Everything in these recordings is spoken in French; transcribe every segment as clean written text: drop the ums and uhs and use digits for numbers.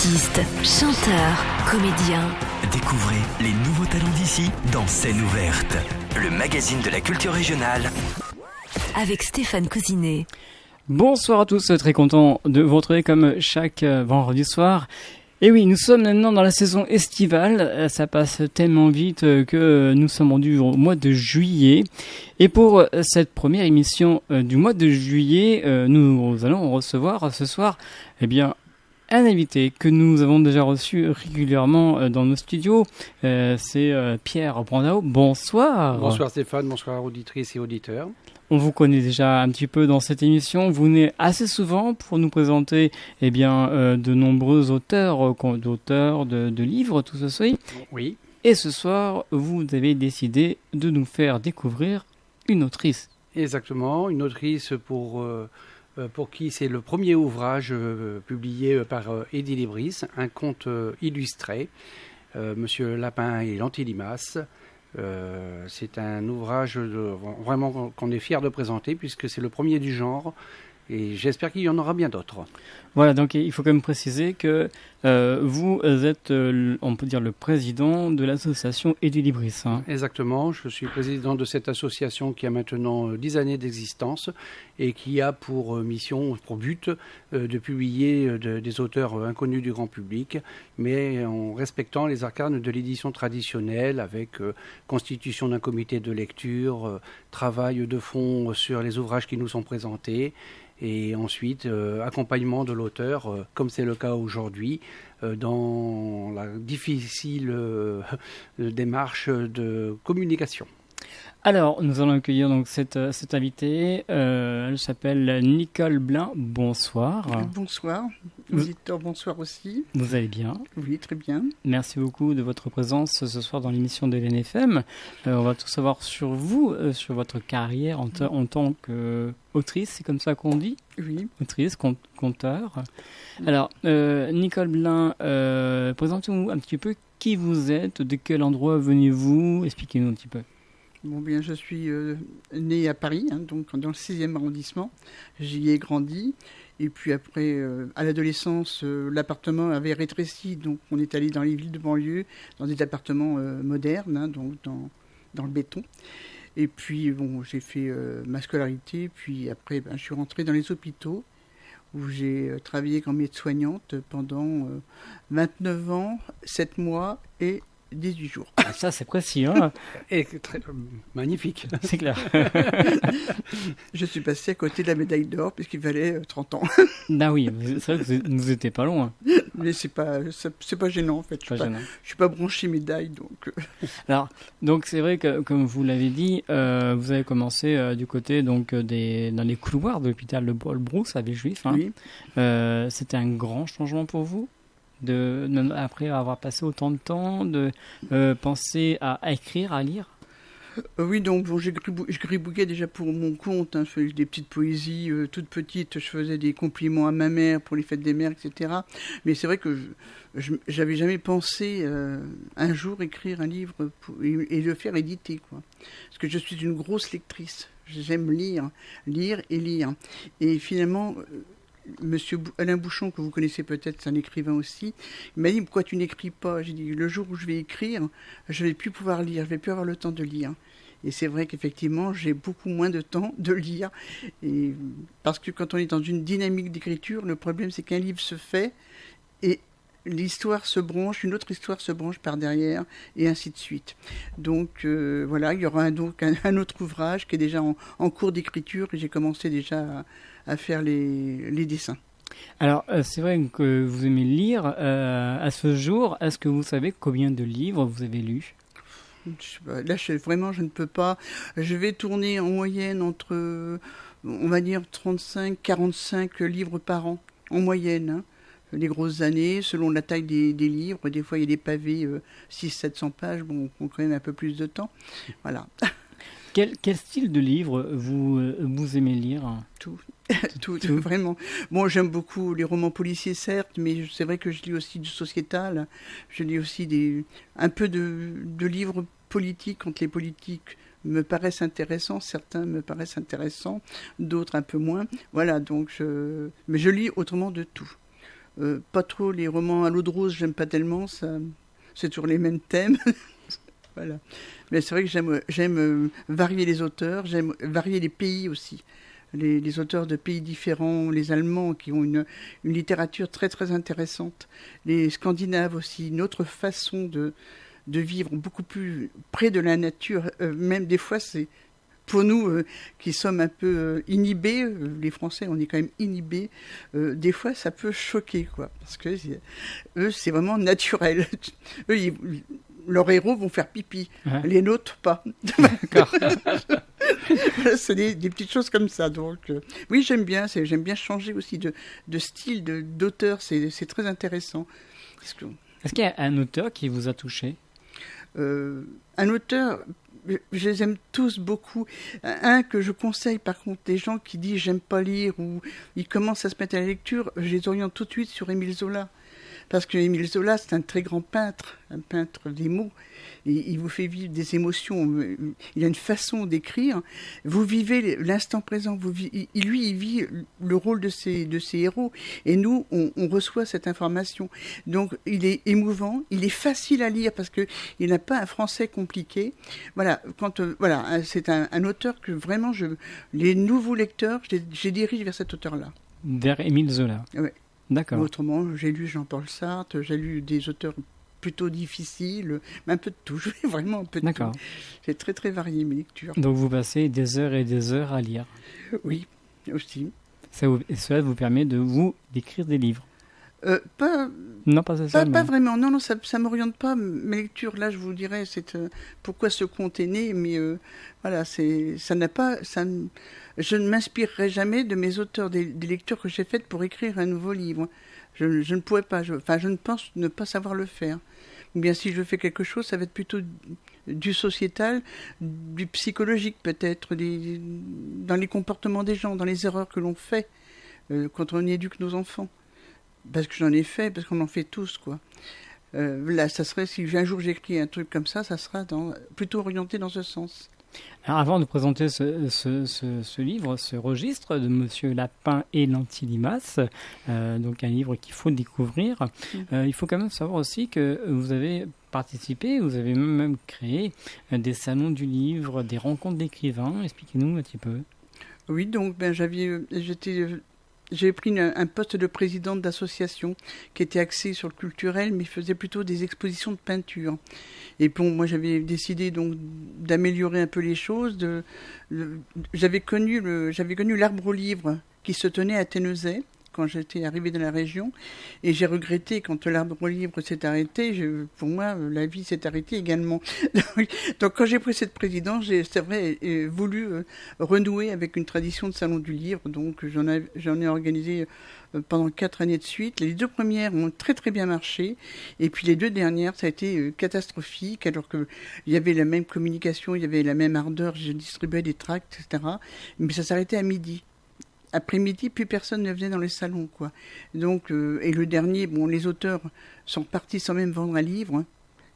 Artistes, chanteurs, comédiens. Découvrez les nouveaux talents d'ici dans Scène ouverte, le magazine de la culture régionale. Avec Stéphane Cousinet. Bonsoir à tous, très content de vous retrouver comme chaque vendredi soir. Et oui, nous sommes maintenant dans la saison estivale, ça passe tellement vite que nous sommes rendus au mois de juillet. Et pour cette première émission du mois de juillet, nous allons recevoir ce soir un invité que nous avons déjà reçu régulièrement dans nos studios. C'est Pierre Brandao. Bonsoir. Bonsoir Stéphane, bonsoir auditrices et auditeurs. On vous connaît déjà un petit peu dans cette émission. Vous venez assez souvent pour nous présenter de nombreux auteurs de livres, tout ceci. Oui. Et ce soir, vous avez décidé de nous faire découvrir une autrice. Exactement, une autrice pour qui c'est le premier ouvrage publié par Eddie Libris, un conte illustré, Monsieur Lapin et l'Anti-Limace. C'est un ouvrage vraiment qu'on est fier de présenter puisque c'est le premier du genre et j'espère qu'il y en aura bien d'autres. Voilà, donc il faut quand même préciser que vous êtes, on peut dire, le président de l'association Eddie Libris. Hein. Exactement, je suis président de cette association qui a maintenant 10 années d'existence et qui a pour mission, pour but de publier des auteurs inconnus du grand public, mais en respectant les arcanes de l'édition traditionnelle avec constitution d'un comité de lecture, travail de fond sur les ouvrages qui nous sont présentés, et ensuite accompagnement de l'auteur, comme c'est le cas aujourd'hui, dans la difficile démarche de communication. Alors, nous allons accueillir donc cette invitée. Elle s'appelle Nicole Blin. Bonsoir. Bonsoir. Auditeur, bonsoir aussi. Vous allez bien? Oui, très bien. Merci beaucoup de votre présence ce soir dans l'émission de l'NFM. On va tout savoir sur vous, sur votre carrière en tant qu'autrice, c'est comme ça qu'on dit? Oui. Autrice, conteur. Alors, Nicole Blin, présentez-nous un petit peu qui vous êtes, de quel endroit venez-vous? Expliquez-nous un petit peu. Bon, bien, je suis née à Paris, donc dans le 6e arrondissement. J'y ai grandi. Et puis après, à l'adolescence, l'appartement avait rétréci. Donc on est allé dans les villes de banlieue, dans des appartements modernes, donc dans le béton. Et puis, bon, j'ai fait ma scolarité. Puis après, je suis rentrée dans les hôpitaux, où j'ai travaillé comme aide-soignante pendant 29 ans, 7 mois et 18 jours. Ah, ça, c'est précis, hein. Et magnifique. C'est clair. Je suis passée à côté de la médaille d'or, puisqu'il valait 30 ans. Ah oui, c'est vrai que vous n'étiez pas loin. Mais c'est pas gênant, en fait. Je suis pas branchée médaille, donc... Alors, donc c'est vrai que, comme vous l'avez dit, vous avez commencé du côté donc dans les couloirs de l'hôpital de Paul Brousse à Villejuif. Hein. Oui. C'était un grand changement pour vous après avoir passé autant de temps, de penser à écrire, à lire? Oui, donc bon, je gribouillais déjà pour mon compte. Hein, je faisais des petites poésies toutes petites. Je faisais des compliments à ma mère pour les fêtes des mères, etc. Mais c'est vrai que j'avais jamais pensé un jour écrire un livre et le faire éditer, quoi. Parce que je suis une grosse lectrice. J'aime lire et lire. Et finalement... Monsieur Alain Bouchon, que vous connaissez peut-être, c'est un écrivain aussi, il m'a dit « Pourquoi tu n'écris pas ?» J'ai dit « Le jour où je vais écrire, je ne vais plus pouvoir lire, je ne vais plus avoir le temps de lire. » Et c'est vrai qu'effectivement, j'ai beaucoup moins de temps de lire. Et parce que quand on est dans une dynamique d'écriture, le problème c'est qu'un livre se fait et l'histoire se branche, une autre histoire se branche par derrière, et ainsi de suite. Donc voilà, il y aura donc un autre ouvrage qui est déjà en cours d'écriture, et j'ai commencé déjà à faire les dessins. Alors, c'est vrai que vous aimez lire. À ce jour, est-ce que vous savez combien de livres vous avez lus? Là, vraiment, je ne peux pas. Je vais tourner en moyenne entre, on va dire, 35-45 livres par an, en moyenne, hein. Les grosses années, selon la taille des livres. Des fois, il y a des pavés 600-700 pages, bon, on prend quand même un peu plus de temps. Voilà. Quel style de livre vous aimez lire? Tout, vraiment. Bon, j'aime beaucoup les romans policiers, certes, mais c'est vrai que je lis aussi du sociétal. Je lis aussi un peu de livres politiques, quand les politiques me paraissent intéressants. Certains me paraissent intéressants, d'autres un peu moins. Voilà, donc mais je lis autrement de tout. Pas trop les romans à l'eau de rose, j'aime pas tellement, ça, c'est toujours les mêmes thèmes. Voilà. Mais c'est vrai que j'aime varier les auteurs, j'aime varier les pays aussi. Les auteurs de pays différents, les Allemands qui ont une littérature très très intéressante, les Scandinaves aussi, une autre façon de vivre beaucoup plus près de la nature. Même des fois, c'est pour nous qui sommes un peu inhibés, les Français, on est quand même inhibés, des fois ça peut choquer, quoi, parce que eux, c'est vraiment naturel. Eux, leurs héros vont faire pipi, les nôtres pas. D'accord. C'est des petites choses comme ça. Donc, oui, j'aime bien changer aussi de style, d'auteur, c'est très intéressant. Est-ce qu'il y a un auteur qui vous a touché ? Un auteur, je les aime tous beaucoup. Un que je conseille, par contre, des gens qui disent j'aime pas lire ou ils commencent à se mettre à la lecture, je les oriente tout de suite sur Émile Zola. Parce que Émile Zola, c'est un très grand peintre, un peintre des mots. Et il vous fait vivre des émotions. Il a une façon d'écrire. Vous vivez l'instant présent. Il vit le rôle de ses héros. Et nous, on reçoit cette information. Donc, il est émouvant. Il est facile à lire parce qu'il n'a pas un français compliqué. Voilà. C'est un auteur que vraiment, les nouveaux lecteurs, je les dirige vers cet auteur-là. Vers Émile Zola. Oui. D'accord. Autrement, j'ai lu Jean-Paul Sartre, j'ai lu des auteurs plutôt difficiles, mais un peu de tout. Je fais vraiment un peu de D'accord. tout. C'est très très varié mes lectures. Donc vous passez des heures et des heures à lire. Oui, aussi. Et cela vous permet d'écrire des livres. Non, pas ça. Pas vraiment. Non, ça m'oriente pas. Mes lectures, là, je vous dirais, c'est pourquoi ce conte est né. Mais voilà, je ne m'inspirerai jamais de mes auteurs, des lectures que j'ai faites pour écrire un nouveau livre. Je ne pourrais pas. Je ne pense ne pas savoir le faire. Ou bien si je fais quelque chose, ça va être plutôt du sociétal, du psychologique peut-être, dans les comportements des gens, dans les erreurs que l'on fait quand on éduque nos enfants. Parce que j'en ai fait, parce qu'on en fait tous, quoi. Là, ça serait, si un jour j'écris un truc comme ça sera plutôt orienté dans ce sens. Alors avant de présenter ce livre, ce registre de Monsieur Lapin et l'Anti-Limace, donc un livre qu'il faut découvrir, il faut quand même savoir aussi que vous avez participé, vous avez même créé des salons du livre, des rencontres d'écrivains. Expliquez-nous un petit peu. Oui, donc j'ai pris un poste de présidente d'association qui était axée sur le culturel, mais faisait plutôt des expositions de peinture. Et bon, moi, j'avais décidé donc d'améliorer un peu les choses. J'avais connu l'Arbre au Livre qui se tenait à Tennezay quand j'étais arrivée dans la région, et j'ai regretté quand l'Arbre au Livre s'est arrêté. Pour moi, la vie s'est arrêtée également. Donc quand j'ai pris cette présidence, c'est vrai, voulu renouer avec une tradition de salon du livre. Donc j'en ai organisé pendant 4 années de suite. Les 2 premières ont très très bien marché, et puis les 2 dernières, ça a été catastrophique, alors qu'il y avait la même communication, il y avait la même ardeur, je distribuais des tracts, etc. Mais ça s'arrêtait à midi. Après-midi, plus personne ne venait dans les salons, quoi. Donc, et le dernier, bon, les auteurs sont partis sans même vendre un livre. Hein.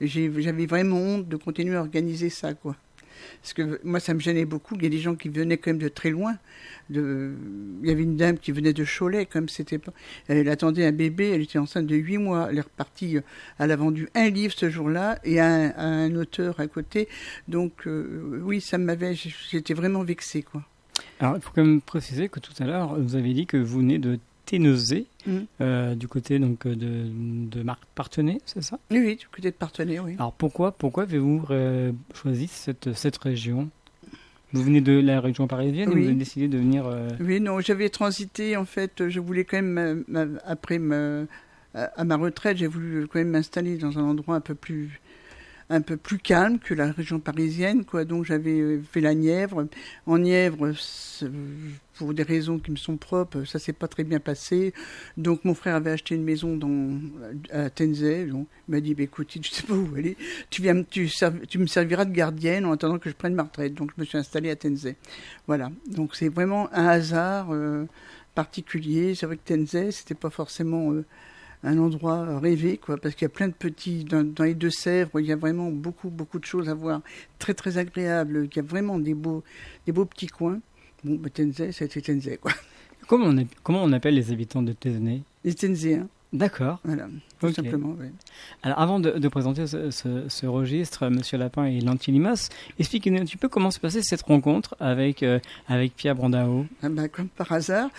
J'avais vraiment honte de continuer à organiser ça, quoi. Parce que moi, ça me gênait beaucoup. Il y a des gens qui venaient quand même de très loin. Il y avait une dame qui venait de Cholet, comme c'était pas. Elle attendait un bébé, elle était enceinte de 8 mois. Elle est repartie, elle a vendu un livre ce jour-là et à un auteur à côté. Donc, oui, j'étais vraiment vexée, quoi. Alors, il faut quand même préciser que tout à l'heure, vous avez dit que vous venez de Tennezay, du côté donc de Marc Partenay, c'est ça ? Oui, du côté de Partenay, oui. Alors, pourquoi avez-vous choisi cette région ? Vous venez de la région parisienne, oui. Et vous avez décidé de venir... Oui, non, j'avais transité, en fait, je voulais quand même, après à ma retraite, j'ai voulu quand même m'installer dans un endroit un peu plus calme que la région parisienne, quoi. Donc j'avais fait la Nièvre. En Nièvre, pour des raisons qui me sont propres, ça s'est pas très bien passé. Donc mon frère avait acheté une maison à Tennezay. Donc il m'a dit, écoute, je sais pas où aller. Tu me serviras de gardienne en attendant que je prenne ma retraite. Donc je me suis installée à Tennezay. Voilà. Donc c'est vraiment un hasard particulier. C'est vrai que Tennezay, c'était pas forcément un endroit rêvé, quoi, parce qu'il y a plein de petits, dans les Deux-Sèvres, il y a vraiment beaucoup, beaucoup de choses à voir, très, très agréables, il y a vraiment des beaux petits coins. Bon, Tennezay, c'était Tennezay, quoi. Comment on appelle les habitants de Tennezay ? Les Tennezayens. D'accord. Voilà, tout Ok. simplement. Ouais. Alors, avant de présenter ce registre, Monsieur Lapin et Lantilimos, expliquez-nous un petit peu comment se passait cette rencontre avec Pierre Brandao. Ah ben, comme par hasard,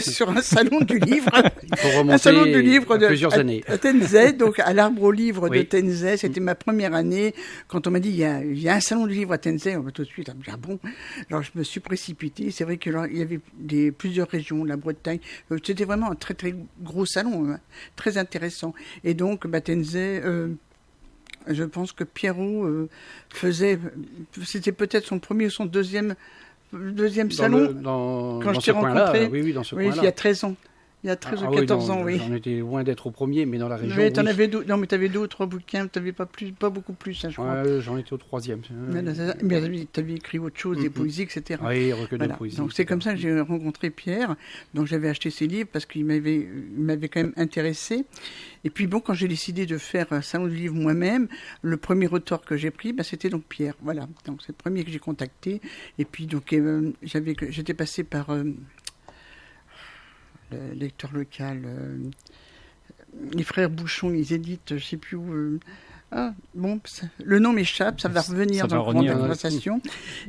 sur un salon du livre. Il faut Un salon remonter du livre à plusieurs années. à Tenzay, donc à l'Arbre au livre de Oui. Tenzay. C'était ma première année. Quand on m'a dit il y a un salon du livre à Tenzay, on va tout de suite, ah bon. Alors je me suis précipité. C'est vrai qu'il y avait plusieurs régions, la Bretagne. C'était vraiment un très très gros salon, hein, très intéressant. Et donc Tenzay, je pense que Pierrot c'était peut-être son premier ou son deuxième salon. Quand je t'ai rencontré, oui, dans ce oui, coin-là. il y a 13 ans. Il y a 13 ou 14 ans, oui. J'en étais loin d'être au premier, mais dans la région, Oui, oui. non, mais tu avais 2 ou 3 bouquins, tu n'avais pas beaucoup plus, hein, je crois. Ouais, j'en étais au troisième. Mais tu avais écrit autre chose, des poésies, etc. Oui, recueil Voilà. de poésie. Donc c'est comme ça que j'ai rencontré Pierre. Donc j'avais acheté ses livres parce qu'il m'avait quand même intéressé. Et puis bon, quand j'ai décidé de faire un salon du livre moi-même, le premier auteur que j'ai pris, c'était donc Pierre. Voilà. Donc c'est le premier que j'ai contacté. Et puis donc j'étais passé par le lecteur local, les frères Bouchon, ils éditent, je sais plus où. Le nom m'échappe, ça va revenir dans la conversation.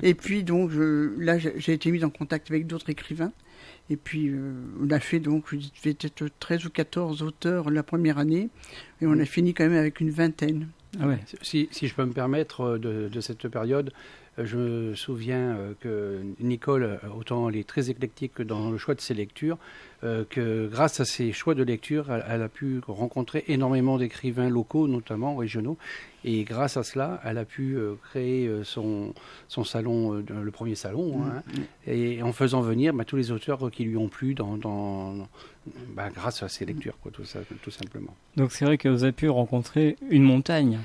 Et puis donc là, j'ai été mis en contact avec d'autres écrivains. Et puis on a fait donc peut-être 13 ou 14 auteurs la première année, et on a fini quand même avec une vingtaine. Ah ouais. Si je peux me permettre de cette période, je me souviens que Nicole, autant elle est très éclectique dans le choix de ses lectures, que grâce à ses choix de lecture, elle a pu rencontrer énormément d'écrivains locaux, notamment régionaux, et grâce à cela, elle a pu créer son salon, le premier salon, hein, et en faisant venir tous les auteurs qui lui ont plu grâce à ses lectures, quoi, tout simplement. Donc c'est vrai que vous avez pu rencontrer une montagne.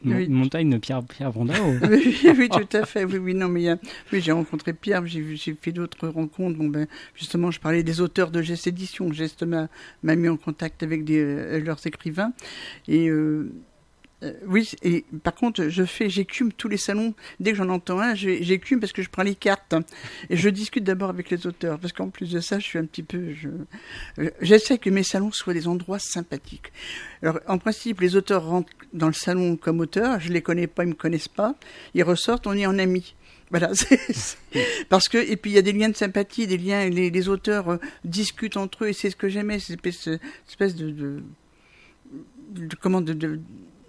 Une montagne de Pierre Brandao. Oui, tout à fait. Oui, non, mais j'ai rencontré Pierre, j'ai fait d'autres rencontres. Justement, je parlais des auteurs de Geste Édition. Geste m'a mis en contact avec leurs écrivains. Et oui, et par contre, j'écume tous les salons. Dès que j'en entends un, j'écume parce que je prends les cartes. Et je discute d'abord avec les auteurs. Parce qu'en plus de ça, je suis un petit peu... J'essaie que mes salons soient des endroits sympathiques. Alors, en principe, les auteurs rentrent dans le salon comme auteurs. Je les connais pas, ils me connaissent pas. Ils ressortent, on est en amis. Voilà, parce que, et puis il y a des liens de sympathie, des liens, les auteurs discutent entre eux, et c'est ce que j'aimais, cette espèce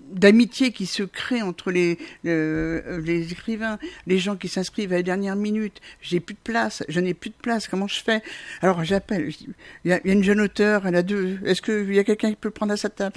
d'amitié qui se crée entre les écrivains, les gens qui s'inscrivent à la dernière minute. Je n'ai plus de place, comment je fais? Alors j'appelle, il y a une jeune auteure, elle a 2, est-ce qu'il y a quelqu'un qui peut le prendre à sa table?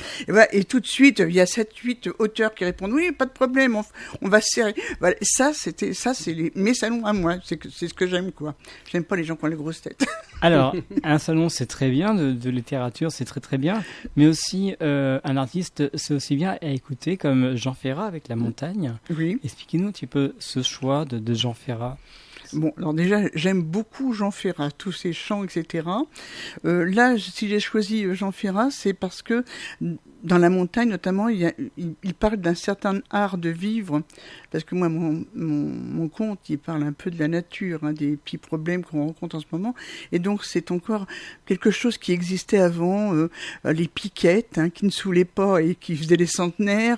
Et tout de suite, il y a 7-8 auteurs qui répondent, oui, pas de problème, on va se serrer. Voilà, ça c'est mes salons à moi, c'est ce que j'aime, quoi. J'aime pas les gens qui ont les grosses têtes. Alors, un salon, c'est très bien, de littérature, c'est très très bien, mais aussi un artiste, c'est aussi bien à écouter, comme Jean Ferrat avec La Montagne. Oui. Expliquez-nous un petit peu ce choix de Jean Ferrat. Bon, alors déjà, j'aime beaucoup Jean Ferrat, tous ses chants, etc. Là, si j'ai choisi Jean Ferrat, c'est parce que dans La Montagne, notamment, il parle d'un certain art de vivre. Parce que moi, mon conte, il parle un peu de la nature, des petits problèmes qu'on rencontre en ce moment. Et donc, c'est encore quelque chose qui existait avant, les piquettes, qui ne saoulaient pas et qui faisaient les centenaires.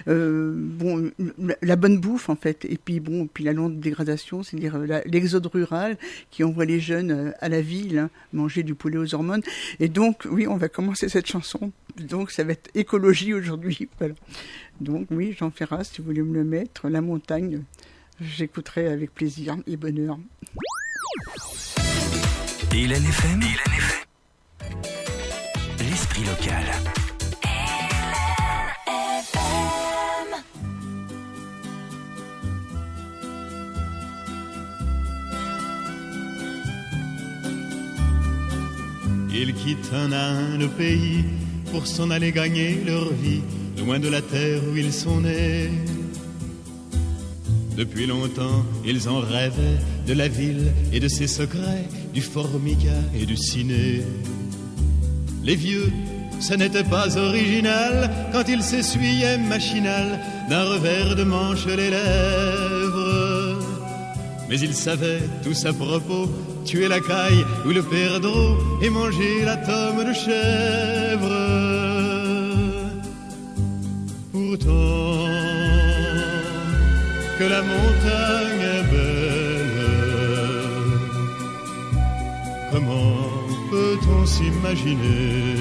La bonne bouffe, en fait. Et puis, la lente dégradation, c'est-à-dire l'exode rural qui envoie les jeunes à la ville, manger du poulet aux hormones. Et donc, oui, on va commencer cette chanson. Donc, ça va être écologie aujourd'hui. Voilà. Donc, oui, Jean Ferrat, si vous voulez me le mettre, La Montagne, j'écouterai avec plaisir et bonheur. Hélène FM. L'esprit local. Ils quittent un à un le pays pour s'en aller gagner leur vie, loin de la terre où ils sont nés. Depuis longtemps, ils en rêvaient de la ville et de ses secrets, du formica et du ciné. Les vieux, ce n'était pas original quand ils s'essuyaient machinal d'un revers de manche les lèvres. Mais ils savaient tous à propos tuer la caille ou le perdreau et manger la tome de chèvre. Pourtant, que la montagne est belle, comment peut-on s'imaginer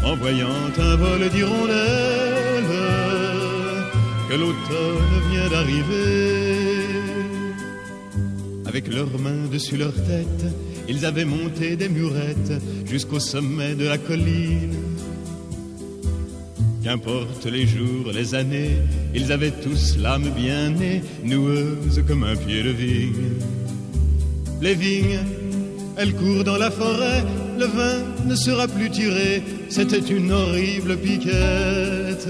en voyant un vol d'hirondelles que l'automne vient d'arriver. Avec leurs mains dessus leur tête, ils avaient monté des murettes jusqu'au sommet de la colline. Qu'importe les jours, les années, ils avaient tous l'âme bien née, noueuse comme un pied de vigne. Les vignes, elles courent dans la forêt, le vin ne sera plus tiré, c'était une horrible piquette.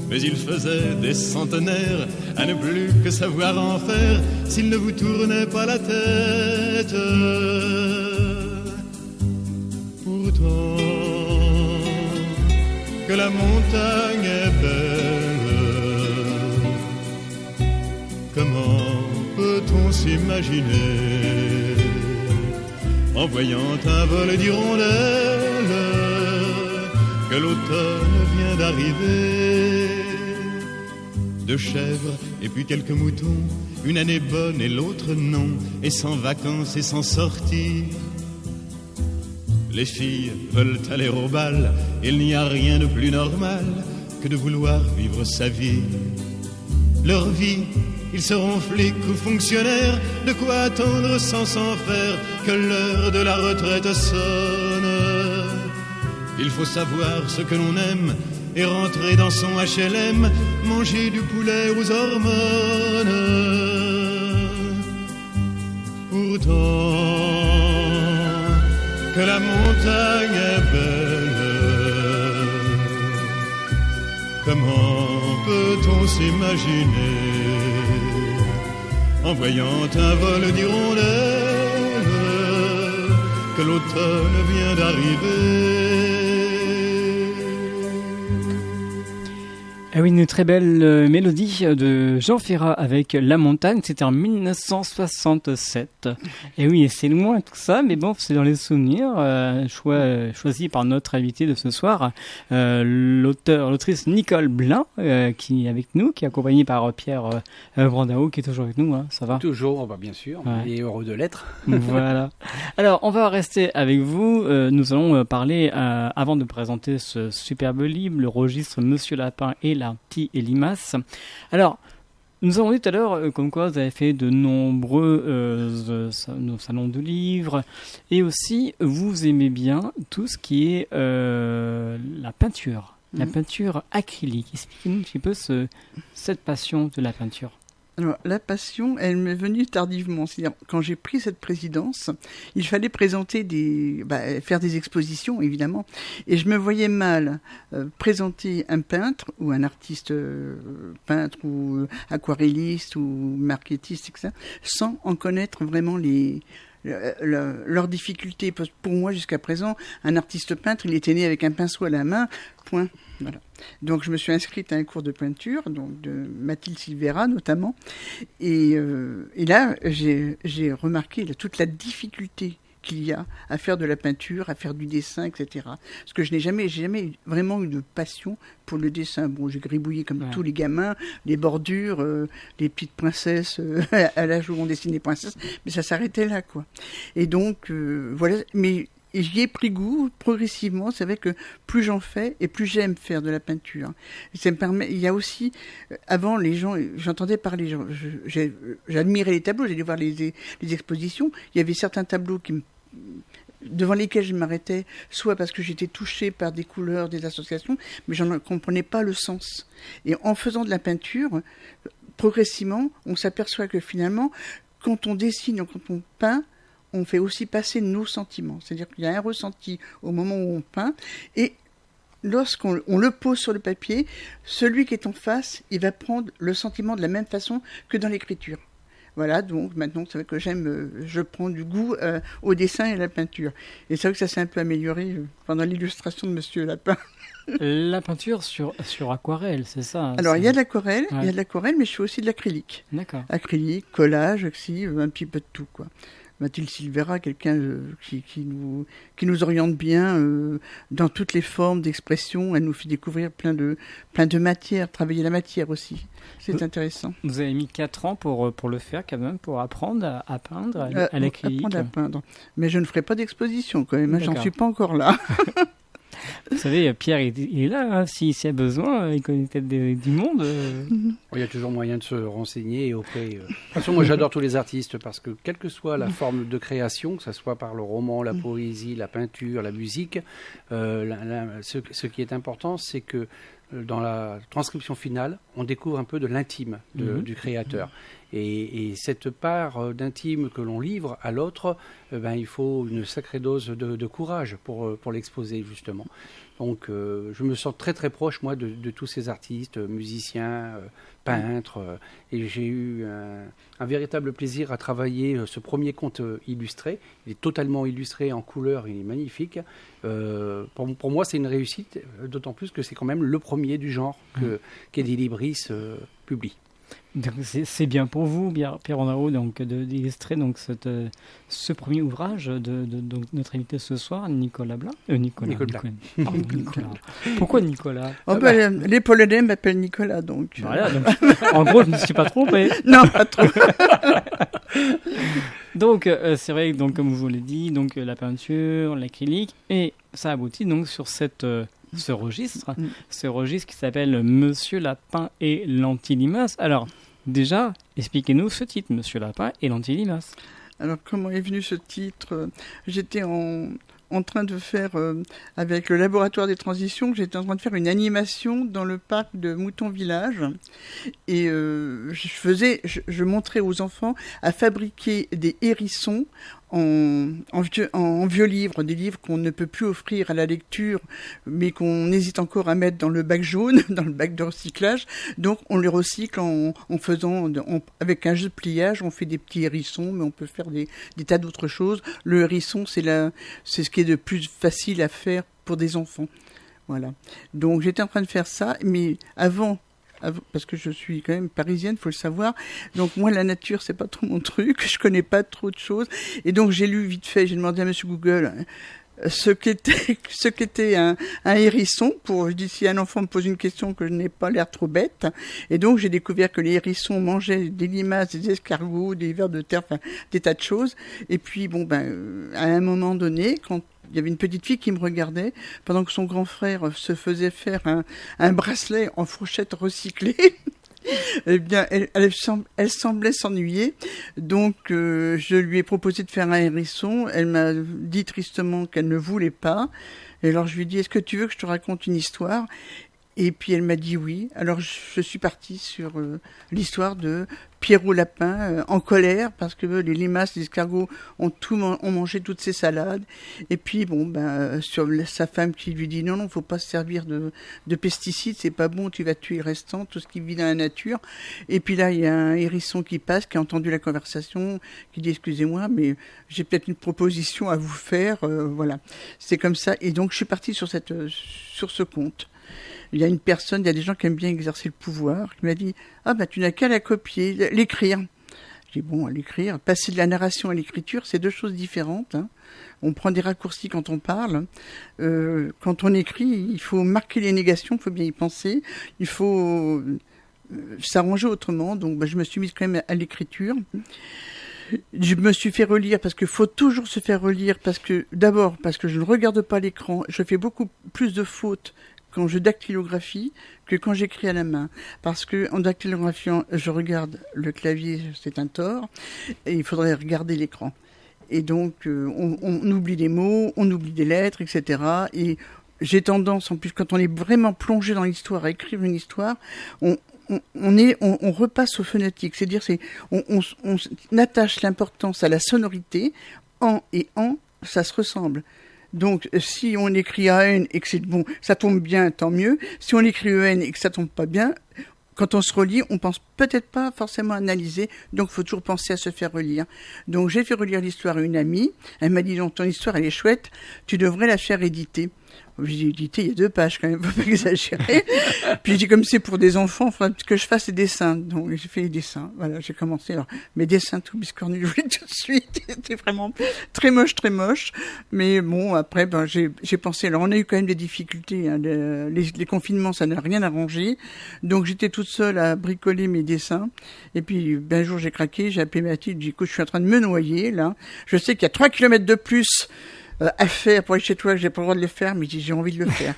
Mais il faisait des centenaires à ne plus que savoir en faire s'il ne vous tournait pas la tête. Pourtant, que la montagne est belle, comment peut-on s'imaginer en voyant un vol d'hirondelles que l'automne vient d'arriver? De chèvres et puis quelques moutons, une année bonne et l'autre non, et sans vacances et sans sortie. Les filles veulent aller au bal, il n'y a rien de plus normal que de vouloir vivre sa vie. Leur vie, ils seront flics ou fonctionnaires, de quoi attendre sans s'en faire que l'heure de la retraite sonne. Il faut savoir ce que l'on aime et rentrer dans son HLM, manger du poulet aux hormones. Pourtant, que la montagne est belle, comment peut-on s'imaginer en voyant un vol d'hirondelles que l'automne vient d'arriver? Ah oui, une très belle mélodie de Jean Ferrat avec La Montagne, c'était en 1967. Et oui, c'est loin tout ça, mais bon, c'est dans les souvenirs, choisi par notre invité de ce soir, l'autrice Nicole Blin, qui est avec nous, qui est accompagnée par Pierre Brandao, qui est toujours avec nous, hein, ça va? Toujours, bah bien sûr, ouais. Et heureux de l'être. Voilà. Alors, on va rester avec vous, nous allons parler, avant de présenter ce superbe livre, le registre Monsieur Lapin et l'Artie et Limace. Alors, nous avons dit tout à l'heure comme quoi vous avez fait de nombreux salons de livres et aussi vous aimez bien tout ce qui est la peinture, la peinture acrylique. Expliquez-nous un petit peu cette passion de la peinture. Alors, la passion, elle m'est venue tardivement. C'est-à-dire, quand j'ai pris cette présidence, il fallait présenter faire des expositions, évidemment. Et je me voyais mal présenter un peintre ou un artiste peintre ou aquarelliste ou markettiste, etc., sans en connaître vraiment leurs difficultés. Pour moi, jusqu'à présent, un artiste peintre, il était né avec un pinceau à la main, point. Voilà. Donc je me suis inscrite à un cours de peinture, donc de Mathilde Silvera notamment, et là j'ai remarqué toute la difficulté qu'il y a à faire de la peinture, à faire du dessin, etc. Parce que j'ai jamais vraiment eu de passion pour le dessin. Bon, j'ai gribouillé comme tous les gamins, les bordures, les petites princesses, à l'âge où on dessine les princesses, mais ça s'arrêtait là, quoi. Et donc, voilà, mais j'y ai pris goût progressivement. C'est vrai que plus j'en fais et plus j'aime faire de la peinture. Ça me permet. Il y a aussi, avant les gens, j'entendais parler, j'admirais les tableaux, j'allais voir les expositions. Il y avait certains tableaux devant lesquels je m'arrêtais, soit parce que j'étais touchée par des couleurs, des associations, mais je ne comprenais pas le sens. Et en faisant de la peinture, progressivement, on s'aperçoit que finalement, quand on dessine, quand on peint, on fait aussi passer nos sentiments. C'est-à-dire qu'il y a un ressenti au moment où on peint, et lorsqu'on le pose sur le papier, celui qui est en face, il va prendre le sentiment de la même façon que dans l'écriture. Voilà, donc maintenant, c'est vrai que je prends du goût au dessin et à la peinture. Et c'est vrai que ça s'est un peu amélioré pendant l'illustration de Monsieur Lapin. La peinture sur aquarelle, c'est ça? Alors, il y a de l'aquarelle, Ouais. mais je fais aussi de l'acrylique. D'accord. Acrylique, collage aussi, un petit peu de tout, quoi. Mathilde Silvera, quelqu'un qui nous oriente bien dans toutes les formes d'expression. Elle nous fait découvrir plein de matières, travailler la matière aussi. C'est intéressant. Vous avez mis 4 ans pour le faire, quand même, pour apprendre à peindre à l'acrylique. Apprendre à peindre. Mais je ne ferai pas d'exposition, quand même. J'en D'accord. suis pas encore là. Vous savez, Pierre, il est là, hein, s'il y a besoin, il connaît peut-être du monde. Il y a toujours moyen de se renseigner et auprès. De toute façon, moi j'adore tous les artistes parce que quelle que soit la forme de création, que ce soit par le roman, la poésie, la peinture, la musique, ce qui est important, c'est que dans la transcription finale, on découvre un peu de l'intime du créateur. Et cette part d'intime que l'on livre à l'autre, il faut une sacrée dose de courage pour l'exposer, justement. Donc, je me sens très très proche, moi, de tous ces artistes, musiciens, peintres. Et j'ai eu un véritable plaisir à travailler ce premier conte illustré. Il est totalement illustré en couleur, il est magnifique. Pour moi, c'est une réussite, d'autant plus que c'est quand même le premier du genre qu'Edilibris publie. Donc c'est bien pour vous, Pierre Ronao, donc d'illustrer donc ce premier ouvrage de donc notre invité ce soir, Nicolas Blanc. Nicolas. Pardon, Nicolas. Pourquoi Nicolas? Les Polonais m'appellent Nicolas, donc. Voilà, donc en gros, je ne me suis pas trompé. Non, pas trop. Donc c'est vrai que donc comme je vous l'ai dit, donc la peinture, l'acrylique, et ça aboutit donc sur ce registre qui s'appelle Monsieur Lapin et l'Anti-Limace. Alors, déjà, expliquez-nous ce titre, Monsieur Lapin et l'Anti-Limace. Alors, comment est venu ce titre? J'étais en train de faire, avec le laboratoire des transitions, j'étais en train de faire une animation dans le parc de Mouton Village. Et je montrais aux enfants à fabriquer des hérissons en vieux livres, des livres qu'on ne peut plus offrir à la lecture, mais qu'on hésite encore à mettre dans le bac jaune, dans le bac de recyclage. Donc on les recycle en faisant, avec un jeu de pliage, on fait des petits hérissons, mais on peut faire des tas d'autres choses. Le hérisson, c'est ce qui est de plus facile à faire pour des enfants. Voilà. Donc j'étais en train de faire ça, mais avant, parce que je suis quand même parisienne, faut le savoir. Donc moi, la nature, c'est pas trop mon truc. Je connais pas trop de choses. Et donc j'ai lu vite fait. J'ai demandé à Monsieur Google ce qu'était un hérisson. Je dis si un enfant me pose une question que je n'ai pas l'air trop bête. Et donc j'ai découvert que les hérissons mangeaient des limaces, des escargots, des vers de terre, enfin des tas de choses. Et puis à un moment donné, quand il y avait une petite fille qui me regardait pendant que son grand frère se faisait faire un bracelet en fourchette recyclée. Eh bien, elle semblait s'ennuyer. Donc, je lui ai proposé de faire un hérisson. Elle m'a dit tristement qu'elle ne voulait pas. Et alors, je lui ai dit, est-ce que tu veux que je te raconte une histoire ? Et puis, elle m'a dit oui. Alors, je suis partie sur l'histoire de Pierrot Lapin en colère parce que les limaces, les escargots ont mangé toutes ses salades. Et puis sur sa femme qui lui dit non, faut pas se servir de pesticides, c'est pas bon, tu vas tuer le restant, tout ce qui vit dans la nature. Et puis là, il y a un hérisson qui passe, qui a entendu la conversation, qui dit excusez-moi, mais j'ai peut-être une proposition à vous faire. Voilà, c'est comme ça. Et donc je suis partie sur ce conte. Il y a des gens qui aiment bien exercer le pouvoir, qui m'a dit « Ah tu n'as qu'à la copier, l'écrire ». J'ai dit « Bon, à l'écrire, passer de la narration à l'écriture, c'est deux choses différentes. Hein. On prend des raccourcis quand on parle. Quand on écrit, il faut marquer les négations, il faut bien y penser. Il faut s'arranger autrement. Donc je me suis mise quand même à l'écriture. Je me suis fait relire parce qu'il faut toujours se faire relire. D'abord, parce que je ne regarde pas l'écran. Je fais beaucoup plus de fautes quand je dactylographie que quand j'écris à la main. Parce que en dactylographiant, je regarde le clavier, c'est un tort, et il faudrait regarder l'écran. Et donc, on oublie des mots, on oublie des lettres, etc. Et j'ai tendance, en plus, quand on est vraiment plongé dans l'histoire, à écrire une histoire, on repasse au phonétique. C'est-à-dire, on attache l'importance à la sonorité. En et en, ça se ressemble. Donc, si on écrit AN et que c'est bon, ça tombe bien, tant mieux. Si on écrit EN et que ça tombe pas bien, quand on se relit, on pense peut-être pas forcément analyser, donc il faut toujours penser à se faire relire. Donc j'ai fait relire l'histoire à une amie, elle m'a dit donc ton histoire elle est chouette, tu devrais la faire éditer. J'ai dit éditer, il y a 2 pages quand même, faut pas exagérer. Puis j'ai dit comme c'est pour des enfants, il faudrait que je fasse les dessins. Donc j'ai fait les dessins, voilà, j'ai commencé. Alors, mes dessins tout biscornus, je voulais tout de suite, c'était vraiment très moche. Mais bon, après, j'ai pensé, alors on a eu quand même des difficultés, hein, les confinements, ça n'a rien arrangé. Donc j'étais toute seule à bricoler mes dessins. Et puis un jour j'ai craqué, j'ai appelé ma fille, j'ai dit écoute, je suis en train de me noyer là. Je sais qu'il y a 3 kilomètres de plus à faire pour aller chez toi, que j'ai pas le droit de le faire, mais j'ai envie de le faire.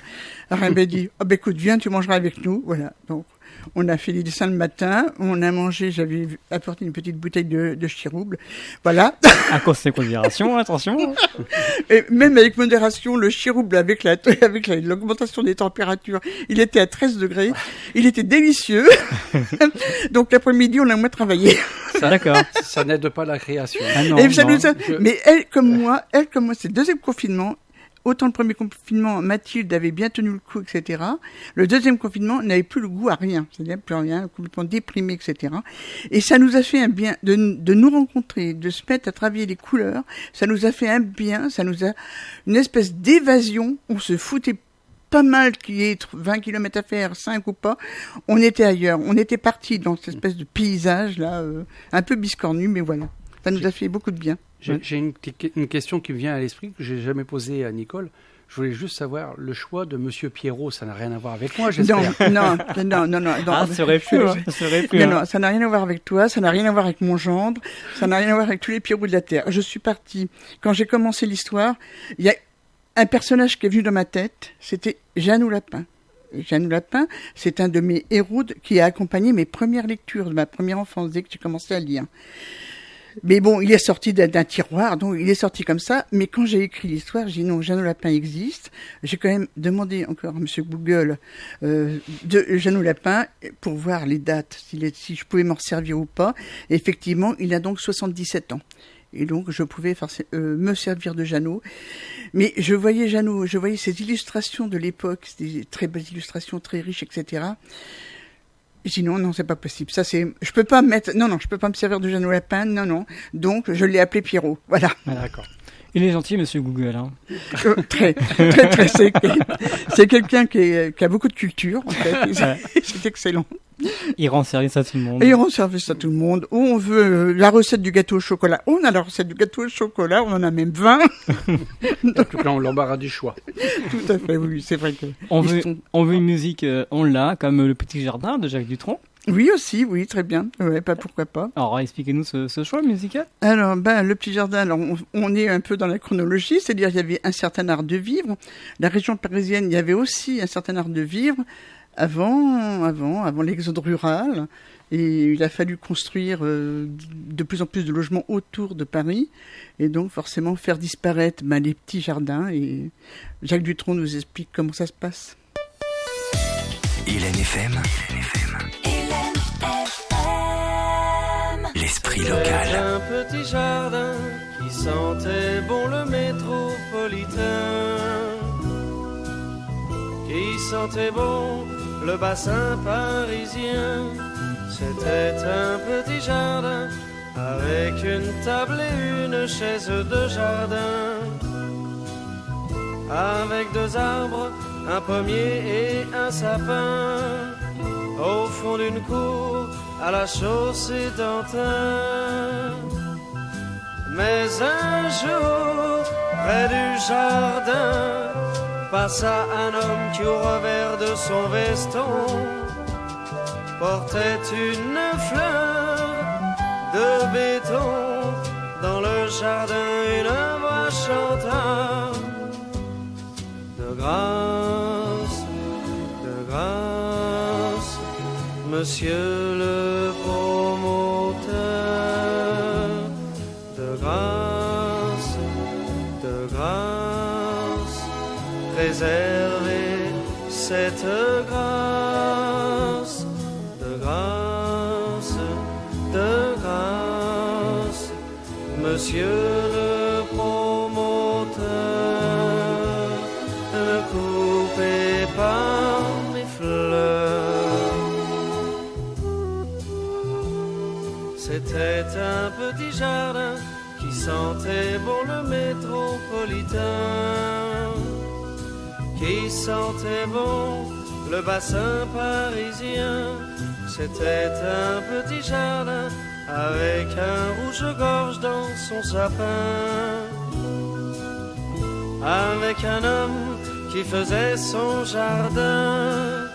Alors elle m'a dit, écoute, viens, tu mangeras avec nous. Voilà. Donc, on a fait les dessins le matin, on a mangé, j'avais apporté une petite bouteille de chirouble. Voilà. À cause de considération, attention. Et même avec modération, le chirouble, avec l'augmentation des températures, il était à 13 degrés. Il était délicieux. Donc, l'après-midi, on a moins travaillé. D'accord. Ça n'aide pas la création. Ah non, Et ça non. Mais elle comme moi, c'est le deuxième confinement. Autant le premier confinement, Mathilde avait bien tenu le coup, etc. Le deuxième confinement n'avait plus le goût à rien. C'est-à-dire plus rien, complètement déprimé, etc. Et ça nous a fait un bien de nous rencontrer, de se mettre à travailler les couleurs. Ça nous a fait un bien, ça nous a une espèce d'évasion. On se foutait pas mal qu'il y ait 20 km à faire, 5 ou pas. On était ailleurs. On était partis dans cette espèce de paysage, là, un peu biscornu, mais voilà. Ça nous a fait beaucoup de bien. J'ai une question qui me vient à l'esprit que j'ai jamais posée à Nicole. Je voulais juste savoir le choix de Monsieur Pierrot, ça n'a rien à voir avec moi, j'espère. Non. Ah, ça aurait pu. Non, ça n'a rien à voir avec toi, ça n'a rien à voir avec mon gendre, ça n'a rien à voir avec tous les Pierrots de la Terre. Je suis partie, quand j'ai commencé l'histoire, il y a un personnage qui est venu dans ma tête, c'était Jeannot Lapin. Jeannot Lapin, c'est un de mes héros qui a accompagné mes premières lectures de ma première enfance, dès que j'ai commencé à lire. Mais bon, il est sorti d'un tiroir, donc il est sorti comme ça. Mais quand j'ai écrit l'histoire, j'ai dit non, Jeannot Lapin existe. J'ai quand même demandé encore à Monsieur Google de Jeannot Lapin pour voir les dates, si je pouvais m'en servir ou pas. Et effectivement, il a donc 77 ans. Et donc, je pouvais me servir de Jeannot. Mais je voyais Jeannot, je voyais ces illustrations de l'époque, des très belles illustrations, très riches, etc. J'ai dit non, c'est pas possible. Je peux pas me servir de Jeannot Lapin, non. Donc, je l'ai appelé Pierrot. Voilà. Ah, d'accord. Il est gentil, Monsieur Google. Hein. Très. C'est quelqu'un qui a beaucoup de culture, en fait. C'est excellent. Il rend service à tout le monde. Et il rend service à tout le monde. Où on veut la recette du gâteau au chocolat. On a la recette du gâteau au chocolat. On en a même 20. En tout cas, on l'embarras du choix. Tout à fait, oui. C'est vrai que... On veut une musique, on l'a, comme Le Petit Jardin de Jacques Dutronc. Oui aussi, oui, très bien. Ouais, pourquoi pas. Alors, expliquez-nous ce choix musical. Alors, Le Petit Jardin, alors, on est un peu dans la chronologie, c'est-à-dire il y avait un certain art de vivre. La région parisienne, il y avait aussi un certain art de vivre avant l'exode rural. Et il a fallu construire de plus en plus de logements autour de Paris. Et donc, forcément, faire disparaître les petits jardins. Et Jacques Dutronc nous explique comment ça se passe. Hélène FM. L'esprit local. Un petit jardin qui sentait bon le métropolitain, qui sentait bon le bassin parisien. C'était un petit jardin avec une table et une chaise de jardin, avec 2 arbres, un pommier et un sapin, au fond d'une cour à la chaussée d'Antin. Mais un jour, près du jardin, passa un homme qui au revers de son veston portait une fleur de béton. Dans le jardin, une voix chanta: de grâce, monsieur le promoteur, de grâce, préservez cette grâce, de grâce, monsieur le promoteur, ne coupez pas mes fleurs. C'était un petit jardin qui sentait bon le métropolitain, qui sentait bon le bassin parisien. C'était un petit jardin avec un rouge-gorge dans son sapin, avec un homme qui faisait son jardin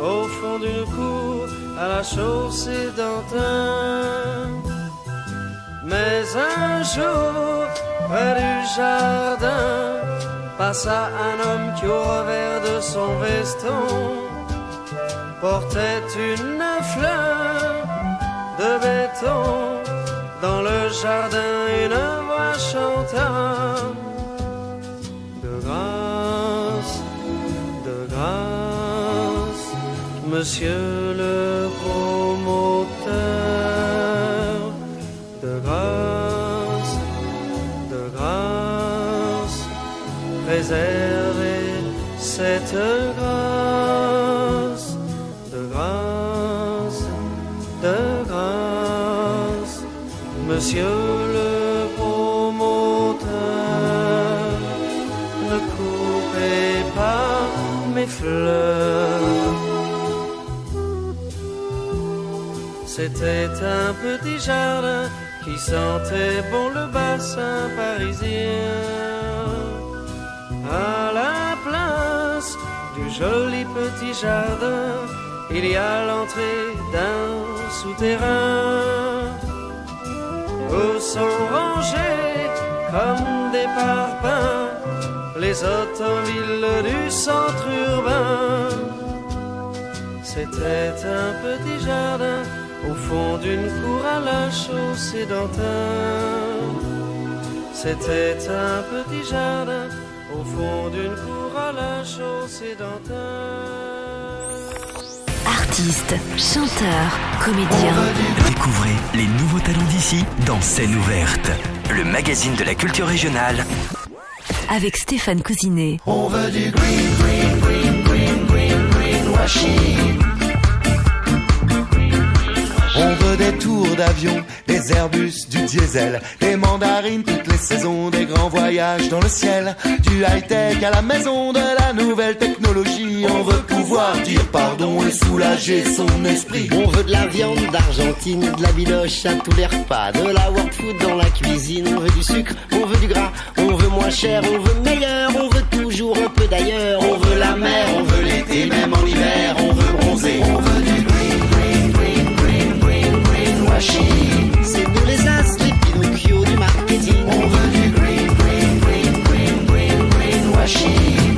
au fond d'une cour à la chaussée d'Antin. Mais un jour, près du jardin, passa un homme qui, au revers de son veston, portait une fleur de béton. Dans le jardin, une voix chanta: de grâce, monsieur le promoteur, de grâce, préservez cette grâce, de grâce, monsieur le promoteur, ne coupez pas mes fleurs. C'était un petit jardin qui sentait bon le bassin parisien. À la place du joli petit jardin, il y a l'entrée d'un souterrain où sont rangés comme des parpaings les automobiles du centre urbain. C'était un petit jardin au fond d'une cour à la chaussée d'Antin. C'était un petit jardin au fond d'une cour à la chaussée d'Antin. Artistes, chanteurs, comédiens. Découvrez les nouveaux talents d'ici dans Scène ouverte, le magazine de la culture régionale. Avec Stéphane Cousinet. On veut du greenwashing. On veut des tours d'avion, des Airbus, du diesel, des mandarines toutes les saisons, des grands voyages dans le ciel, du high-tech à la maison, de la nouvelle technologie. On veut pouvoir dire pardon et soulager son esprit. On veut de la viande d'Argentine, de la biloche à tous les repas, de la world food dans la cuisine. On veut du sucre, on veut du gras, on veut moins cher, on veut meilleur, on veut toujours un peu d'ailleurs. On veut la mer, on veut l'été, même en hiver, on veut bronzer. On veut du c'est nous les as, les Pinocchio du marketing. On veut du greenwashing.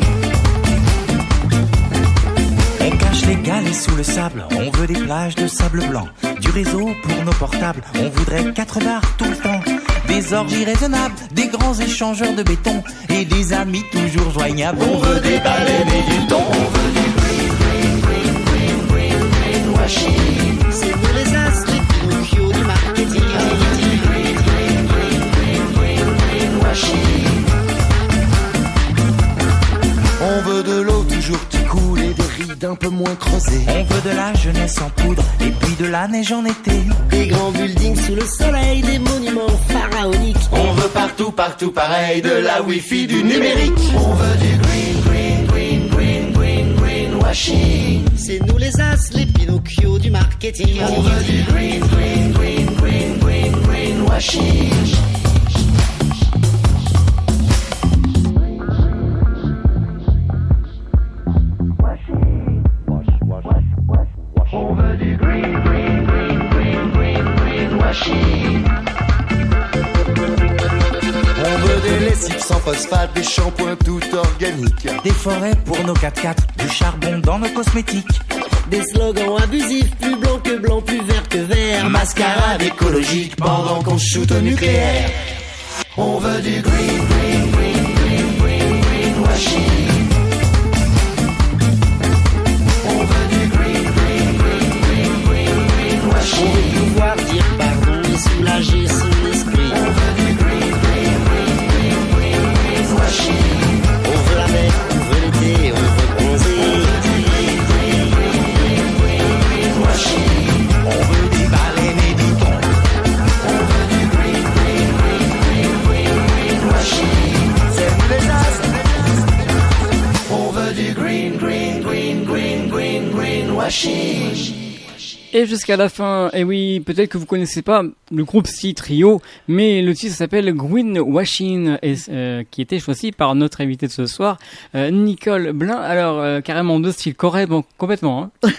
On cache les galets sous le sable, on veut des plages de sable blanc, du réseau pour nos portables, on voudrait 4 bars tout le temps, des orgies raisonnables, des grands échangeurs de béton et des amis toujours joignables. On veut des baleines et du thon. On veut du greenwashing. C'est nous les as, les Pinocchio du marketing. On veut de l'eau toujours qui coule et des rides un peu moins creusées. On veut de la jeunesse en poudre et puis de la neige en été. Des grands buildings sous le soleil, des monuments pharaoniques. On veut partout, partout pareil, de la wifi, du numérique. On veut du greenwashing. C'est nous les as, les Pinocchio du marketing. On veut du greenwashing. On veut du greenwashing. On veut des lessives sans phosphate, des shampoings tout organiques, des forêts pour nos 4x4, du charbon dans nos cosmétiques. Des slogans abusifs, plus blanc que blanc, plus vert que vert. Mascarade écologique pendant qu'on shoot au nucléaire. On veut du greenwashing. On veut du greenwashing. On veut pouvoir dire pardon et soulager son esprit. On veut du greenwashing. On veut la mer, on veut l'été, on veut bronzer. On veut des baleines et du thon. du greenwashing. Et jusqu'à la fin, et oui, peut-être que vous connaissez pas le groupe Trio, mais le titre s'appelle Greenwashing, qui était choisi par notre invité de ce soir, Nicole Blin. Alors, carrément deux styles complètement. Hein.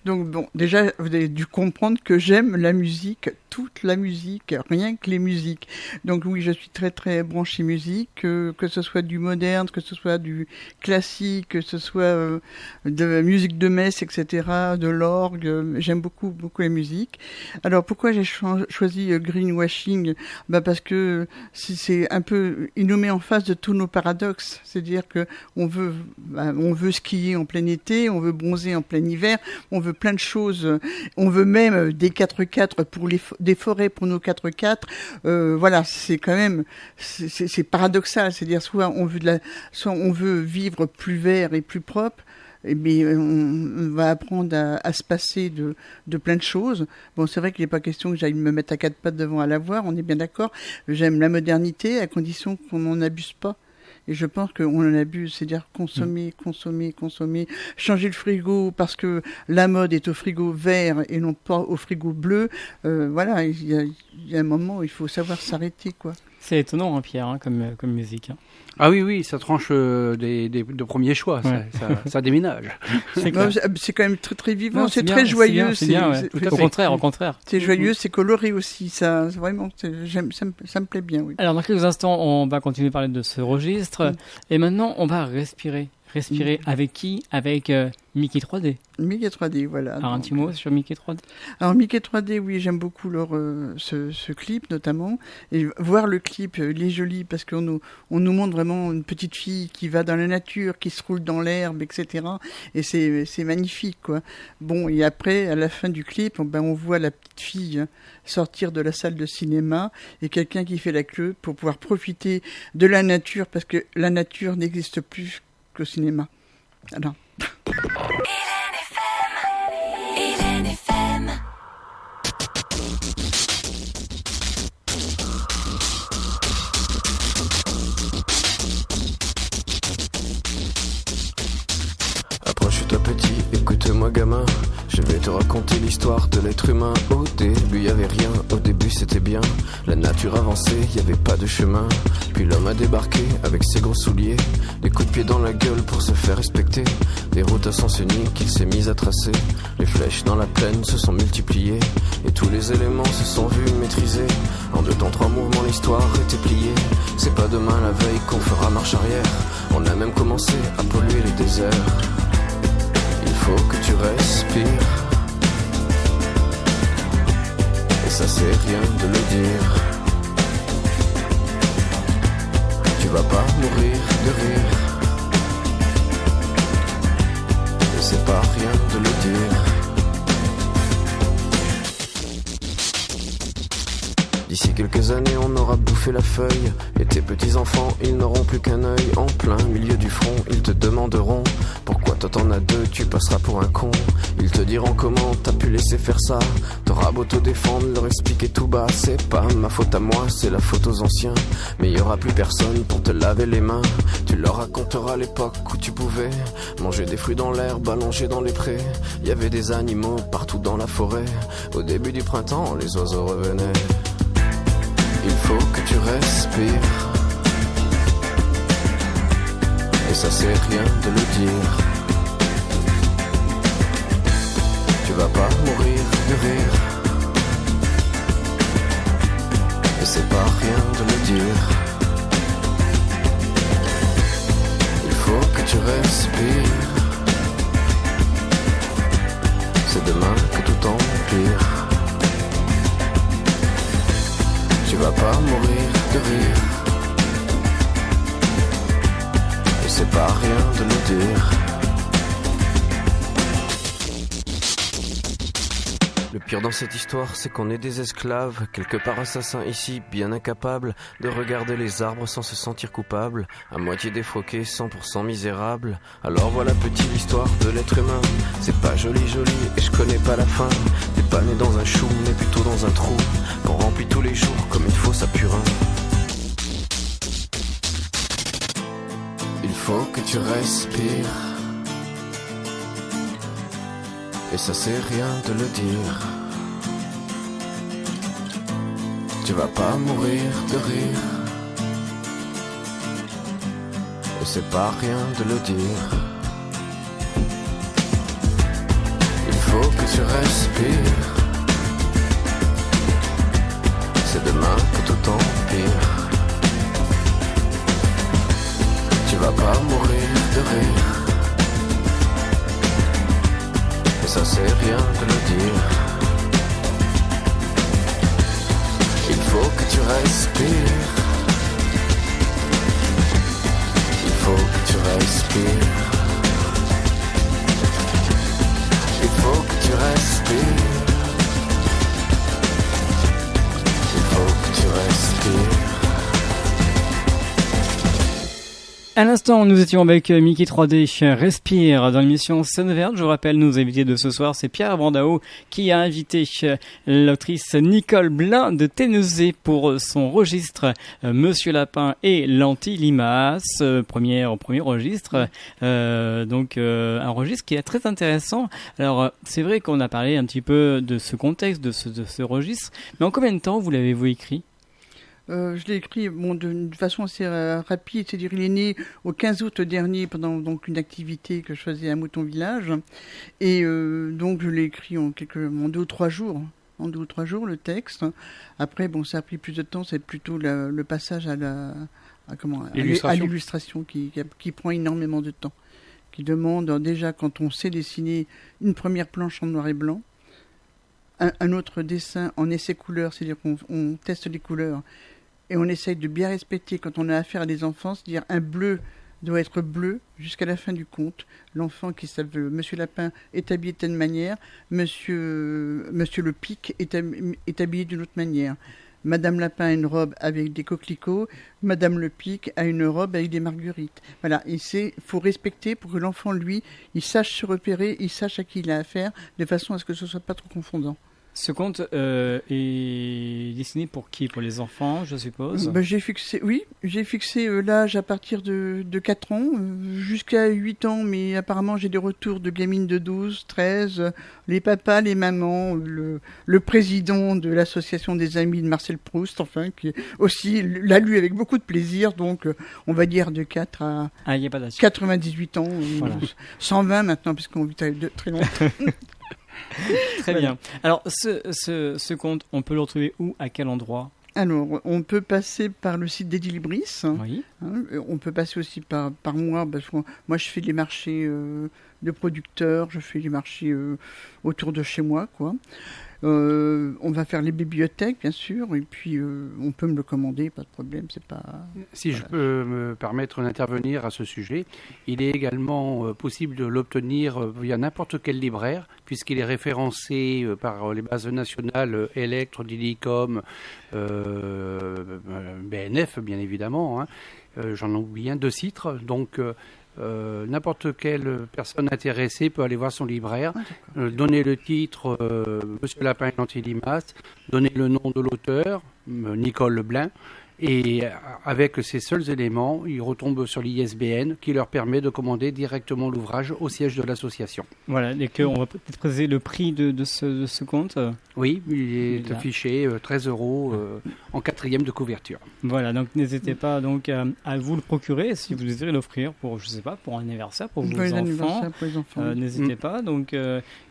Donc bon, déjà, vous avez dû comprendre que j'aime la musique, toute la musique, rien que les musiques. Donc oui, je suis très très branchée musique, que ce soit du moderne, que ce soit du classique, que ce soit de la musique de messe, etc., de l'orgue. J'aime beaucoup la musique. Alors pourquoi j'ai choisi Greenwashing ? Parce que c'est un peu, il nous met en face de tous nos paradoxes. C'est-à-dire que on veut skier en plein été, on veut bronzer en plein hiver, on veut plein de choses. On veut même des 4x4 pour des forêts pour nos 4x4. Voilà, c'est quand même, c'est paradoxal. C'est-à-dire soit on veut vivre plus vert et plus propre, mais on va apprendre à se passer de plein de choses. Bon, c'est vrai qu'il n'est pas question que j'aille me mettre à quatre pattes devant un lavoir, on est bien d'accord. J'aime la modernité à condition qu'on n'en abuse pas. Et je pense qu'on en abuse, c'est-à-dire consommer. Changer le frigo parce que la mode est au frigo vert et non pas au frigo bleu. Voilà, il y a un moment où il faut savoir s'arrêter, quoi. C'est étonnant, hein, Pierre, hein, comme musique. Hein. Ah oui, ça tranche de premiers choix, ouais. ça déménage. C'est quand même très très vivant, non, c'est très bien, joyeux. C'est bien, ouais. Au contraire. C'est joyeux, c'est coloré aussi, ça vraiment, ça me plaît bien, oui. Alors dans quelques instants, on va continuer à parler de ce registre, et maintenant on va respirer avec qui ? Avec Mickey 3D. Mickey 3D, voilà. Alors un petit mot sur Mickey 3D. Alors Mickey 3D, oui, j'aime beaucoup ce clip notamment. Et voir le clip, il est joli parce qu'on nous montre vraiment une petite fille qui va dans la nature, qui se roule dans l'herbe, etc. Et c'est magnifique, quoi. Bon, et après, à la fin du clip, on voit la petite fille sortir de la salle de cinéma et quelqu'un qui fait la queue pour pouvoir profiter de la nature parce que la nature n'existe plus qu'au cinéma. Alors. Hélène FM. Approche-toi petit, écoute-moi gamin. Je vais te raconter l'histoire de l'être humain. Au début y avait rien, au début c'était bien. La nature avançait, y avait pas de chemin. Puis l'homme a débarqué avec ses gros souliers, des coups de pied dans la gueule pour se faire respecter. Des routes à sens unique qu'il s'est mis à tracer. Les flèches dans la plaine se sont multipliées et tous les éléments se sont vus maîtrisés. En 2 temps 3 mouvements l'histoire était pliée. C'est pas demain la veille qu'on fera marche arrière. On a même commencé à polluer les déserts. Il faut que tu respires. Et ça c'est rien de le dire. Tu vas pas mourir de rire. Et c'est pas rien de le dire. D'ici quelques années on aura bouffé la feuille. Et tes petits enfants ils n'auront plus qu'un œil. En plein milieu du front ils te demanderont pourquoi toi t'en as 2, tu passeras pour un con. Ils te diront comment t'as pu laisser faire ça. T'auras beau te défendre, leur expliquer tout bas. C'est pas ma faute à moi, c'est la faute aux anciens. Mais y aura plus personne pour te laver les mains. Tu leur raconteras l'époque où tu pouvais manger des fruits dans l'herbe, allongés dans les prés. Y avait des animaux partout dans la forêt. Au début du printemps, les oiseaux revenaient. Il faut que tu respires. Et ça c'est rien de le dire. Tu vas pas mourir de rire. Et c'est pas rien de le dire. Il faut que tu respires. C'est demain que tout empire. Tu vas pas mourir de rire. Et c'est pas rien de le dire. Le pire dans cette histoire, c'est qu'on est des esclaves, quelque part assassins ici, bien incapables de regarder les arbres sans se sentir coupables, à moitié défroqués, 100% misérables. Alors voilà petite l'histoire de l'être humain. C'est pas joli et je connais pas la fin. T'es pas né dans un chou, mais plutôt dans un trou qu'on remplit tous les jours comme une fosse à purin. Il faut que tu respires. Et ça c'est rien de le dire. Tu vas pas mourir de rire. Et c'est pas rien de le dire. Il faut que tu respires. C'est demain que tout empire. Tu vas pas mourir de rire. Et ça c'est rien de le dire. Il faut que tu respires. Il faut que tu respires. Il faut que tu respires. Il faut que tu respires. À l'instant, nous étions avec Mickey 3D, Respire, dans l'émission Scène Verte. Je vous rappelle, nos invités de ce soir, c'est Pierre Brandao qui a invité l'autrice Nicole Blin de Ténézé pour son registre Monsieur Lapin et l'Anti-Limace, premier registre. Donc un registre qui est très intéressant. Alors c'est vrai qu'on a parlé un petit peu de ce contexte, de ce registre, mais en combien de temps vous l'avez-vous écrit ? Je l'ai écrit d'une façon assez rapide, c'est-à-dire il est né au 15 août dernier pendant donc une activité que je faisais à Mouton Village, et donc je l'ai écrit en 2 ou 3 jours. En 2 ou 3 jours le texte. Après ça a pris plus de temps, c'est plutôt le passage à l'illustration qui prend énormément de temps, qui demande déjà, quand on sait dessiner, une première planche en noir et blanc, un autre dessin en essai couleur, c'est-à-dire qu'on teste les couleurs et on essaye de bien respecter, quand on a affaire à des enfants, c'est-à-dire un bleu doit être bleu jusqu'à la fin du conte. L'enfant qui s'appelle Monsieur Lapin est habillé de telle manière, Monsieur Le Pic est habillé d'une autre manière. Madame Lapin a une robe avec des coquelicots, Madame Le Pic a une robe avec des marguerites. Voilà, il faut respecter pour que l'enfant, lui, il sache se repérer, il sache à qui il a affaire, de façon à ce que ce soit pas trop confondant. Ce conte est dessiné pour qui ? Pour les enfants, je suppose ? J'ai fixé l'âge à partir de 4 ans, jusqu'à 8 ans, mais apparemment j'ai des retours de gamines de 12, 13, les papas, les mamans, le président de l'association des amis de Marcel Proust, enfin, qui aussi l'a lu avec beaucoup de plaisir, donc on va dire de 4 à 98 ans, voilà. 120 maintenant, puisqu'on vit très longtemps. Très bien. Alors, ce conte, on peut le retrouver où ? À quel endroit ? Alors, on peut passer par le site d'Edilibris. Oui. On peut passer aussi par moi, parce que moi je fais les marchés de producteurs, je fais les marchés autour de chez moi, quoi. On va faire les bibliothèques, bien sûr, et puis on peut me le commander, pas de problème, c'est pas... Si je peux me permettre d'intervenir à ce sujet, il est également possible de l'obtenir via n'importe quel libraire, puisqu'il est référencé par les bases nationales Electre, Didicom, BNF, bien évidemment. Hein. J'en oublie un, 2 titres, donc... n'importe quelle personne intéressée peut aller voir son libraire, donner le titre Monsieur Lapin et l'Anti-Limace, donner le nom de l'auteur, Nicole Blin, et avec ces seuls éléments, ils retombent sur l'ISBN qui leur permet de commander directement l'ouvrage au siège de l'association. Voilà, et qu'on va peut-être préciser le prix de ce compte. Oui, il est affiché 13 € en 4e de couverture. Voilà, donc n'hésitez pas donc à vous le procurer si vous désirez l'offrir pour, je sais pas, pour un anniversaire, pour vos enfants. Pour les enfants. N'hésitez pas. Donc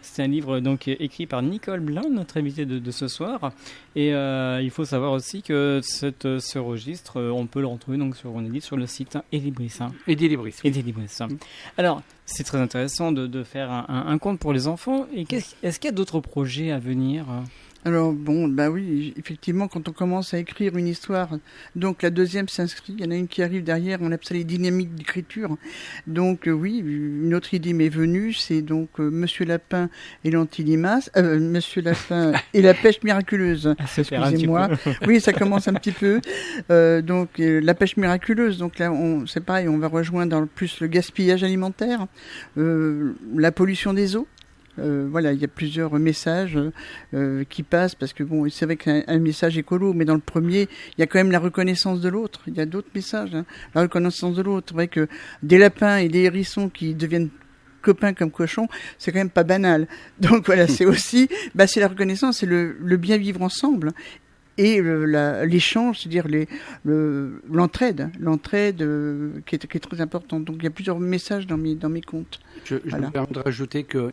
c'est un livre donc écrit par Nicole Blin, notre invitée de ce soir. Et il faut savoir aussi que ce registre, on peut le retrouver donc sur le site Edilibris. Edilibris. Alors, c'est très intéressant de faire un conte pour les enfants. Et est-ce qu'il y a d'autres projets à venir ? Alors oui, effectivement, quand on commence à écrire une histoire, donc la deuxième s'inscrit, il y en a une qui arrive derrière, on appelle ça les dynamiques d'écriture. Donc oui, une autre idée m'est venue, c'est donc Monsieur Lapin et l'Anti-Limace, Monsieur Lapin et la pêche miraculeuse. Excusez-moi. Oui, ça commence un petit peu. Donc la pêche miraculeuse, donc là c'est pareil, on va rejoindre plus le gaspillage alimentaire, la pollution des eaux. Voilà, il y a plusieurs messages qui passent, parce que bon, c'est vrai qu'un message écolo, mais dans le premier, il y a quand même la reconnaissance de l'autre. Il y a d'autres messages, hein. La reconnaissance de l'autre. C'est vrai que des lapins et des hérissons qui deviennent copains comme cochons, c'est quand même pas banal. Donc voilà, c'est aussi, c'est la reconnaissance, c'est le bien vivre ensemble. Et l'échange, c'est-à-dire l'entraide qui est très importante. Donc il y a plusieurs messages dans mes contes. Je me permets de rajouter que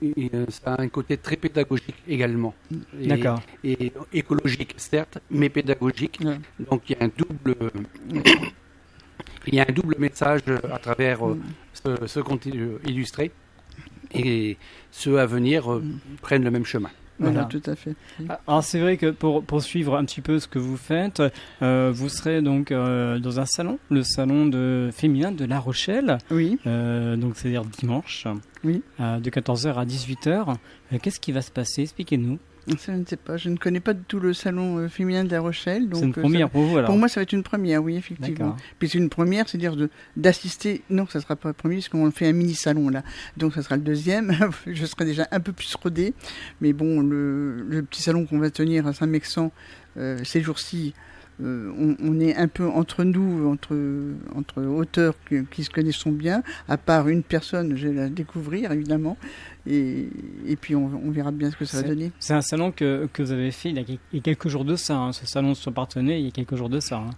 ça a un côté très pédagogique également. D'accord. Et écologique, certes, mais pédagogique. Ouais. Donc il y a un double message à travers ce conte illustré. Et ceux à venir prennent le même chemin. Voilà, tout à fait. Alors c'est vrai que pour suivre un petit peu ce que vous faites, vous serez donc dans un salon, le salon féminin de La Rochelle. Oui. Donc c'est-à-dire dimanche. Oui. De 14h à 18h. Qu'est-ce qui va se passer? Expliquez-nous. Ça, je ne sais pas. Je ne connais pas du tout le salon féminin de La Rochelle. C'est une première pour vous alors? Pour moi, ça va être une première, oui, effectivement. D'accord. Puis c'est une première, c'est-à-dire d'assister. Non, ça ne sera pas le premier, parce qu'on fait un mini-salon là. Donc ça sera le deuxième. Je serai déjà un peu plus rodée. Mais bon, le petit salon qu'on va tenir à Saint-Mexan ces jours-ci, on est un peu entre nous, entre auteurs qui se connaissent bien, à part une personne, je vais la découvrir évidemment, et puis on verra bien ce que ça va donner. C'est un salon que vous avez fait il y a quelques jours de ça, hein. Ce salon sur Parthenay il y a quelques jours de ça. Hein.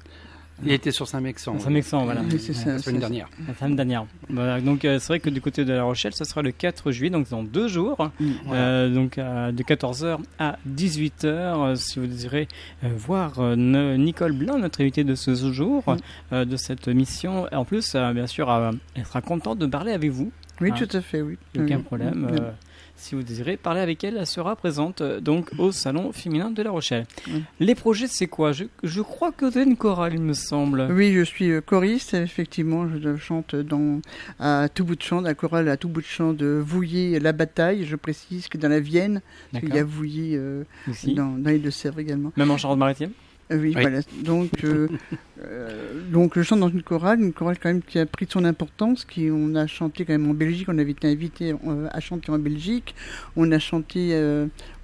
Il était sur Saint-Mexan. Saint-Mexan, voilà. Oui, c'est ça, la semaine dernière. La semaine dernière. Voilà, donc c'est vrai que du côté de La Rochelle, ça sera le 4 juillet, donc dans 2 jours. Voilà. Donc de 14h à 18h, si vous désirez voir Nicole Blanc, notre invitée de ce jour, de cette mission. Et en plus, bien sûr, elle sera contente de parler avec vous. Oui, tout à fait, oui. Aucun problème. Si vous désirez parler avec elle, elle sera présente donc au Salon féminin de La Rochelle. Les projets, c'est quoi? Je crois que vous avez une chorale, il me semble. Oui, je suis choriste, effectivement. Je chante à tout bout de champ, la chorale à tout bout de champ de Vouillé-la-Bataille. Je précise que dans la Vienne, il y a Vouillé dans les Deux-Sèvres également. Même en Charente-Maritime? Oui, voilà. Donc je chante dans une chorale quand même qui a pris de son importance, on a chanté quand même en Belgique, on avait été invité à chanter en Belgique, on a chanté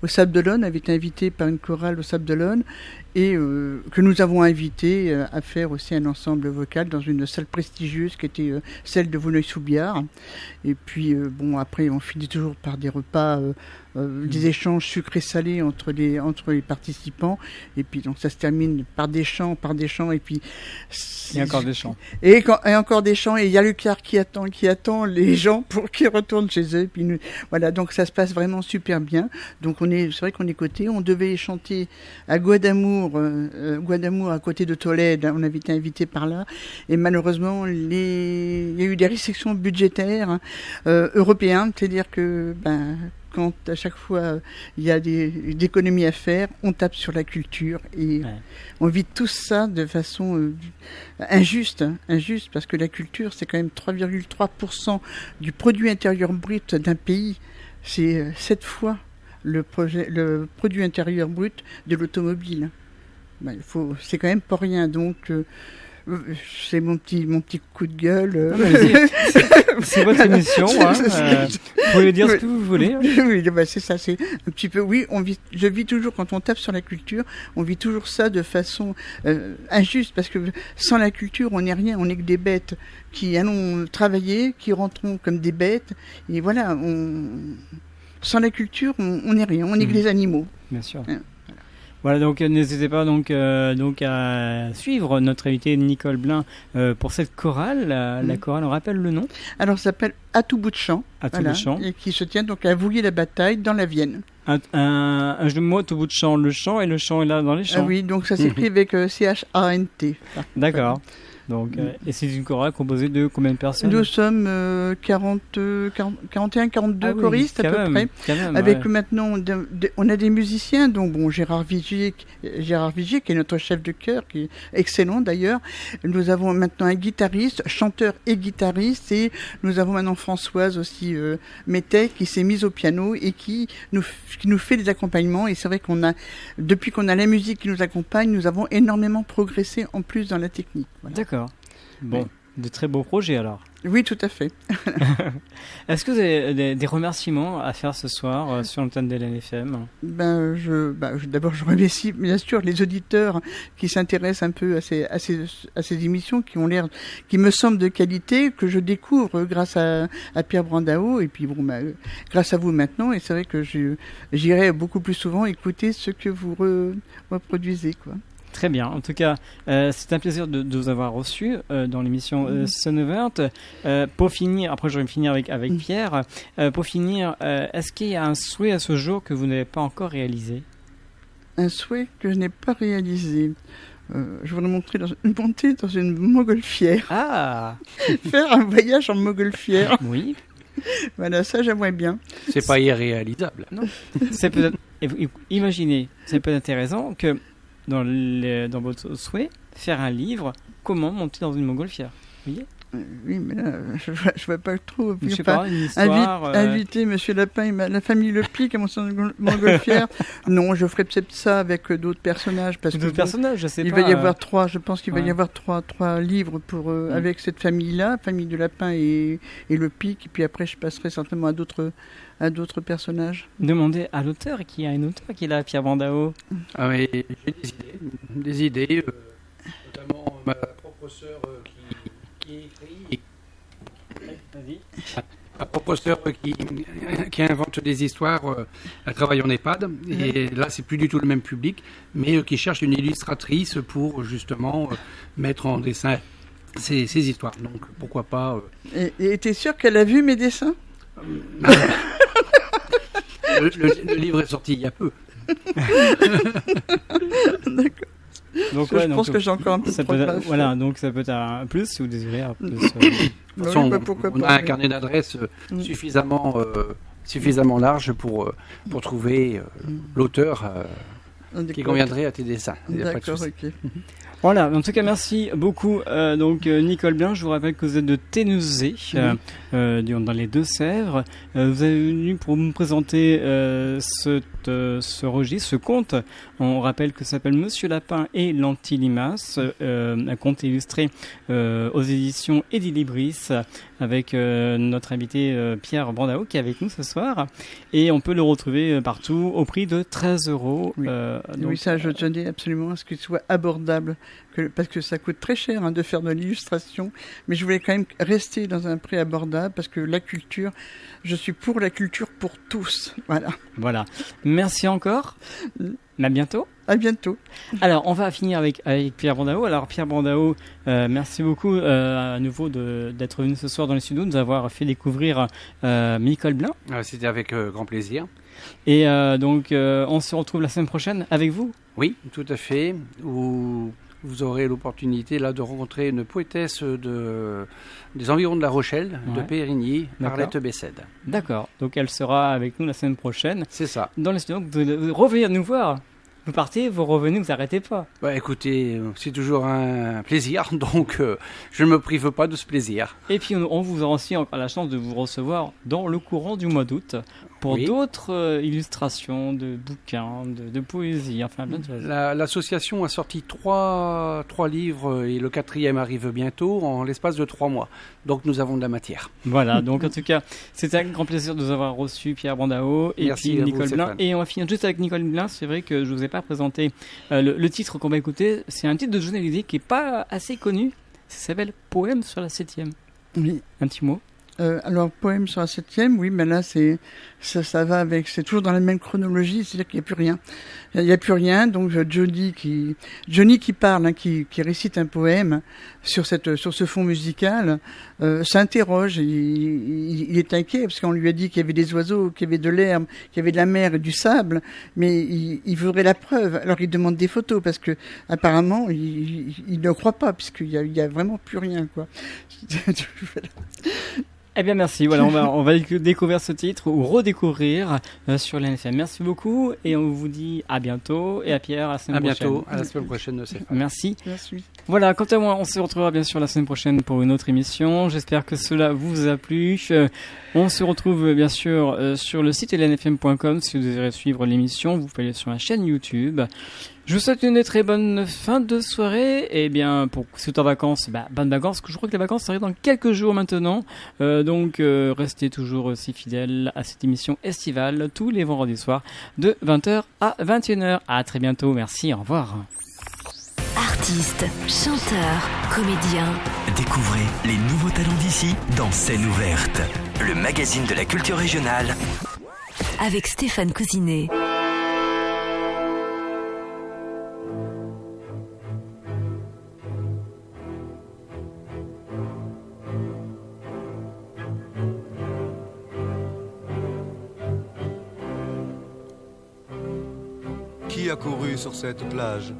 au Sable d'Olonne, avait été invité par une chorale au Sable d'Olonne, et que nous avons invité à faire aussi un ensemble vocal dans une salle prestigieuse qui était celle de Vouneuil-sous-Biard. Et puis après on finit toujours par des repas, des échanges sucrés-salés entre les participants, et puis donc ça se termine par des chants, et puis il y a encore des chants. Et encore des chants, et il y a le car qui attend les gens pour qu'ils retournent chez eux. Puis voilà, donc ça se passe vraiment super bien. Donc c'est vrai qu'on est coté. On devait chanter à Guadamour à côté de Tolède. On avait été invité par là, et malheureusement il y a eu des restrictions budgétaires européennes, c'est-à-dire que quand à chaque fois il y a des économies à faire, on tape sur la culture, et on vit tout ça de façon injuste, parce que la culture, c'est quand même 3,3% du produit intérieur brut d'un pays. C'est 7 fois le produit intérieur brut de l'automobile. C'est quand même pas rien, donc c'est mon petit coup de gueule. C'est votre émission, hein. Vous pouvez dire ce que vous voulez. Oui, c'est ça, c'est un petit peu. Oui, je vis toujours, quand on tape sur la culture, on vit toujours ça de façon injuste, parce que sans la culture, on n'est rien, on n'est que des bêtes qui allons travailler, qui rentrons comme des bêtes, et voilà, sans la culture, on n'est rien, on n'est que des animaux. Bien sûr. Voilà, donc n'hésitez pas donc à suivre notre invitée Nicole Blanc pour cette chorale. La chorale, on rappelle le nom? Alors, ça s'appelle À tout bout de champ. À tout bout de champ. Et qui se tient donc à Vouillé-la-Bataille, dans la Vienne. Un jeu de mots, à tout bout de champ, le chant, et le chant est là dans les champs. Ah oui, donc ça s'écrit avec C-H-A-N-T. D'accord. Donc, et c'est une chorale composée de combien de personnes? Nous sommes 41, 42 choristes à peu près. Avec maintenant, on a des musiciens, donc Gérard Vigier, qui est notre chef de chœur, qui est excellent d'ailleurs. Nous avons maintenant un guitariste, chanteur et guitariste, et nous avons maintenant Françoise aussi Métet, qui s'est mise au piano et qui nous fait des accompagnements. Et c'est vrai depuis qu'on a la musique qui nous accompagne, nous avons énormément progressé en plus dans la technique. Voilà. D'accord. Bon, de très beaux projets alors. Oui, tout à fait. Est-ce que vous avez des remerciements à faire ce soir sur l'antenne de l'NFM? D'abord, je remercie bien sûr les auditeurs qui s'intéressent un peu à ces émissions qui me semblent de qualité, que je découvre grâce à Pierre Brandao, et puis grâce à vous maintenant. Et c'est vrai que j'irai beaucoup plus souvent écouter ce que vous reproduisez, quoi. Très bien. En tout cas, c'est un plaisir de vous avoir reçu dans l'émission Scène ouverte. Pour finir, après je vais finir avec Pierre. Pour finir, est-ce qu'il y a un souhait à ce jour que vous n'avez pas encore réalisé? Un souhait que je n'ai pas réalisé. Je voudrais monter dans une montgolfière. Ah. Faire un voyage en montgolfière. Oui. Voilà, ça j'aimerais bien. C'est pas irréalisable. Non. C'est peut-être. Imaginez, c'est peut-être intéressant que dans votre souhait, faire un livre, comment monter dans une montgolfière. Vous voyez? Oui, mais là, je vois pas trop. Je sais pas, une histoire, inviter Monsieur Lapin et la famille Le Pic à mon montgolfière. Non, je ferai peut-être ça avec d'autres personnages. Personnages, je sais pas. Il va y avoir je pense qu'il va y avoir trois livres avec cette famille-là, famille de Lapin et Le Pic. Et puis après, je passerai certainement à d'autres personnages. Demandez à l'auteur, qui a un auteur qui est là, Pierre Brandao. Ah oui, j'ai des idées, notamment ma propre sœur qui écrit. Ma propre sœur qui invente des histoires, elle travaille en EHPAD, et là c'est plus du tout le même public, mais qui cherche une illustratrice pour justement mettre en dessin ces histoires. Donc pourquoi pas. Et t'es sûr qu'elle a vu mes dessins? Le livre est sorti il y a peu. D'accord. Donc, je pense que j'ai encore un peu de progrès. Voilà, donc ça peut être un plus si vous désirez un plus. De toute façon, on a un carnet d'adresses suffisamment large pour trouver l'auteur qui conviendrait à tes dessins. D'accord, ok. Voilà, en tout cas merci beaucoup Nicole Blin. Je vous rappelle que vous êtes de Ténezé, dans les Deux-Sèvres. Vous êtes venu pour nous présenter ce registre, ce conte. On rappelle que ça s'appelle Monsieur Lapin et l'Anti-Limace, un conte illustré aux éditions Edilibris avec notre invité Pierre Brandao qui est avec nous ce soir. Et on peut le retrouver partout au prix de 13 €. Oui, ça je tenais absolument à ce qu'il soit abordable. Parce que ça coûte très cher de faire de l'illustration, mais je voulais quand même rester dans un prix abordable parce que la culture, je suis pour la culture pour tous. Voilà. Merci encore. À bientôt. À bientôt. Alors, on va finir avec Pierre Brandao. Alors, Pierre Brandao, merci beaucoup à nouveau d'être venu ce soir dans les studios, de nous avoir fait découvrir Nicole Blin. C'était avec grand plaisir. Et donc, on se retrouve la semaine prochaine avec vous. Oui, tout à fait. Vous aurez l'opportunité là de rencontrer une poétesse des environs de La Rochelle, de Périgny, Arlette Bessède. D'accord, donc elle sera avec nous la semaine prochaine. C'est ça. Dans les studios, vous revenez nous voir. Vous partez, vous revenez, vous n'arrêtez pas. Écoutez, c'est toujours un plaisir, donc je ne me prive pas de ce plaisir. Et puis on vous aura aussi encore la chance de vous recevoir dans le courant du mois d'août pour d'autres illustrations de bouquins, de poésie, enfin plein de choses. L'association a sorti trois livres et le 4e arrive bientôt en l'espace de 3 mois. Donc nous avons de la matière. Voilà, donc en tout cas, c'était un grand plaisir de vous avoir reçu, Pierre Brandao et puis Nicole Blin. Et on va finir juste avec Nicole Blin. C'est vrai que je ne vous ai pas présenté le titre qu'on va écouter. C'est un titre de journal lyrique qui n'est pas assez connu. Ça s'appelle Poème sur la 7e. Oui. Un petit mot. Alors, Poème sur la 7e, oui, mais là, ça va avec, c'est toujours dans la même chronologie, c'est-à-dire qu'il n'y a plus rien. Il n'y a plus rien, donc Johnny qui parle, qui récite un poème sur ce fond musical, s'interroge, il est inquiet, parce qu'on lui a dit qu'il y avait des oiseaux, qu'il y avait de l'herbe, qu'il y avait de la mer et du sable, mais il voudrait la preuve. Alors il demande des photos, parce que apparemment, il ne croit pas, puisqu'il y a vraiment plus rien, quoi. Eh bien merci, voilà, on va découvrir ce titre ou redécouvrir sur l'NFM. Merci beaucoup et on vous dit à bientôt et à Pierre à la semaine prochaine. À bientôt, à la semaine prochaine. Merci. Merci. Voilà, quant à moi, on se retrouvera bien sûr la semaine prochaine pour une autre émission. J'espère que cela vous a plu. On se retrouve bien sûr sur le site lnfm.com si vous désirez suivre l'émission. Vous pouvez aller sur la chaîne YouTube. Je vous souhaite une très bonne fin de soirée. Et bien, pour ceux en vacances, bonnes vacances. Je crois que les vacances arrivent dans quelques jours maintenant. Donc, restez toujours aussi fidèles à cette émission estivale tous les vendredis soirs de 20h à 21h. À très bientôt. Merci. Au revoir. Artistes, chanteurs, comédiens. Découvrez les nouveaux talents d'ici dans Scène ouverte, le magazine de la culture régionale. Avec Stéphane Cousinet. Qui a couru sur cette plage?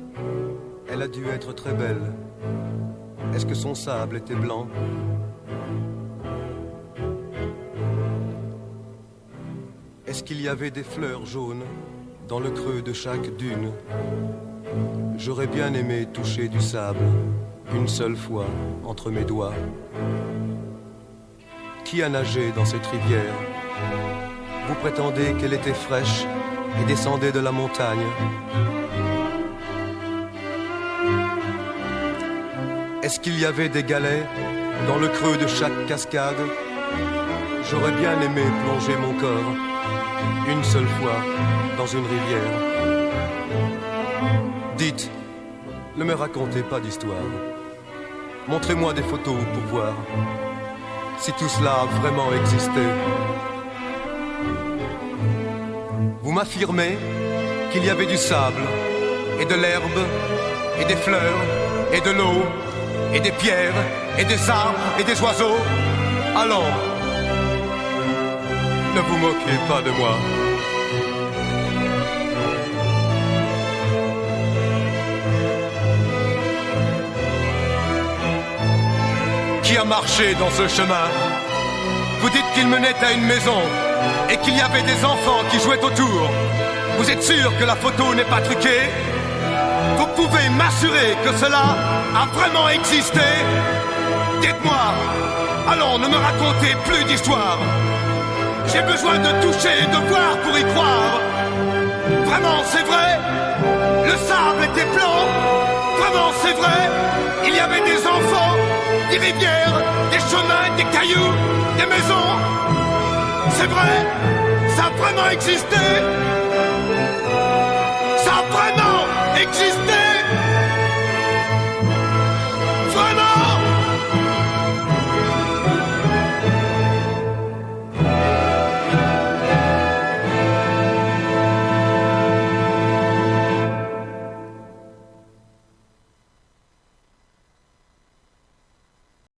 Elle a dû être très belle. Est-ce que son sable était blanc? Est-ce qu'il y avait des fleurs jaunes dans le creux de chaque dune? J'aurais bien aimé toucher du sable une seule fois entre mes doigts. Qui a nagé dans cette rivière? Vous prétendez qu'elle était fraîche et descendait de la montagne. Est-ce qu'il y avait des galets dans le creux de chaque cascade? J'aurais bien aimé plonger mon corps une seule fois dans une rivière. Dites, ne me racontez pas d'histoire. Montrez-moi des photos pour voir si tout cela a vraiment existé. Vous m'affirmez qu'il y avait du sable et de l'herbe et des fleurs et de l'eau et des pierres et des arbres et des oiseaux. Allons, ne vous moquez pas de moi. Qui a marché dans ce chemin? Vous dites qu'il menait à une maison et qu'il y avait des enfants qui jouaient autour. Vous êtes sûr que la photo n'est pas truquée? Vous pouvez m'assurer que cela a vraiment existé? Dites-moi, allons, ne me racontez plus d'histoire. J'ai besoin de toucher et de voir pour y croire. Vraiment, c'est vrai? Le sable était blanc? Vraiment, c'est vrai? Il y avait des enfants, des rivières, des chemins, des cailloux, des maisons. C'est vrai? Ça a vraiment existé? Ça a vraiment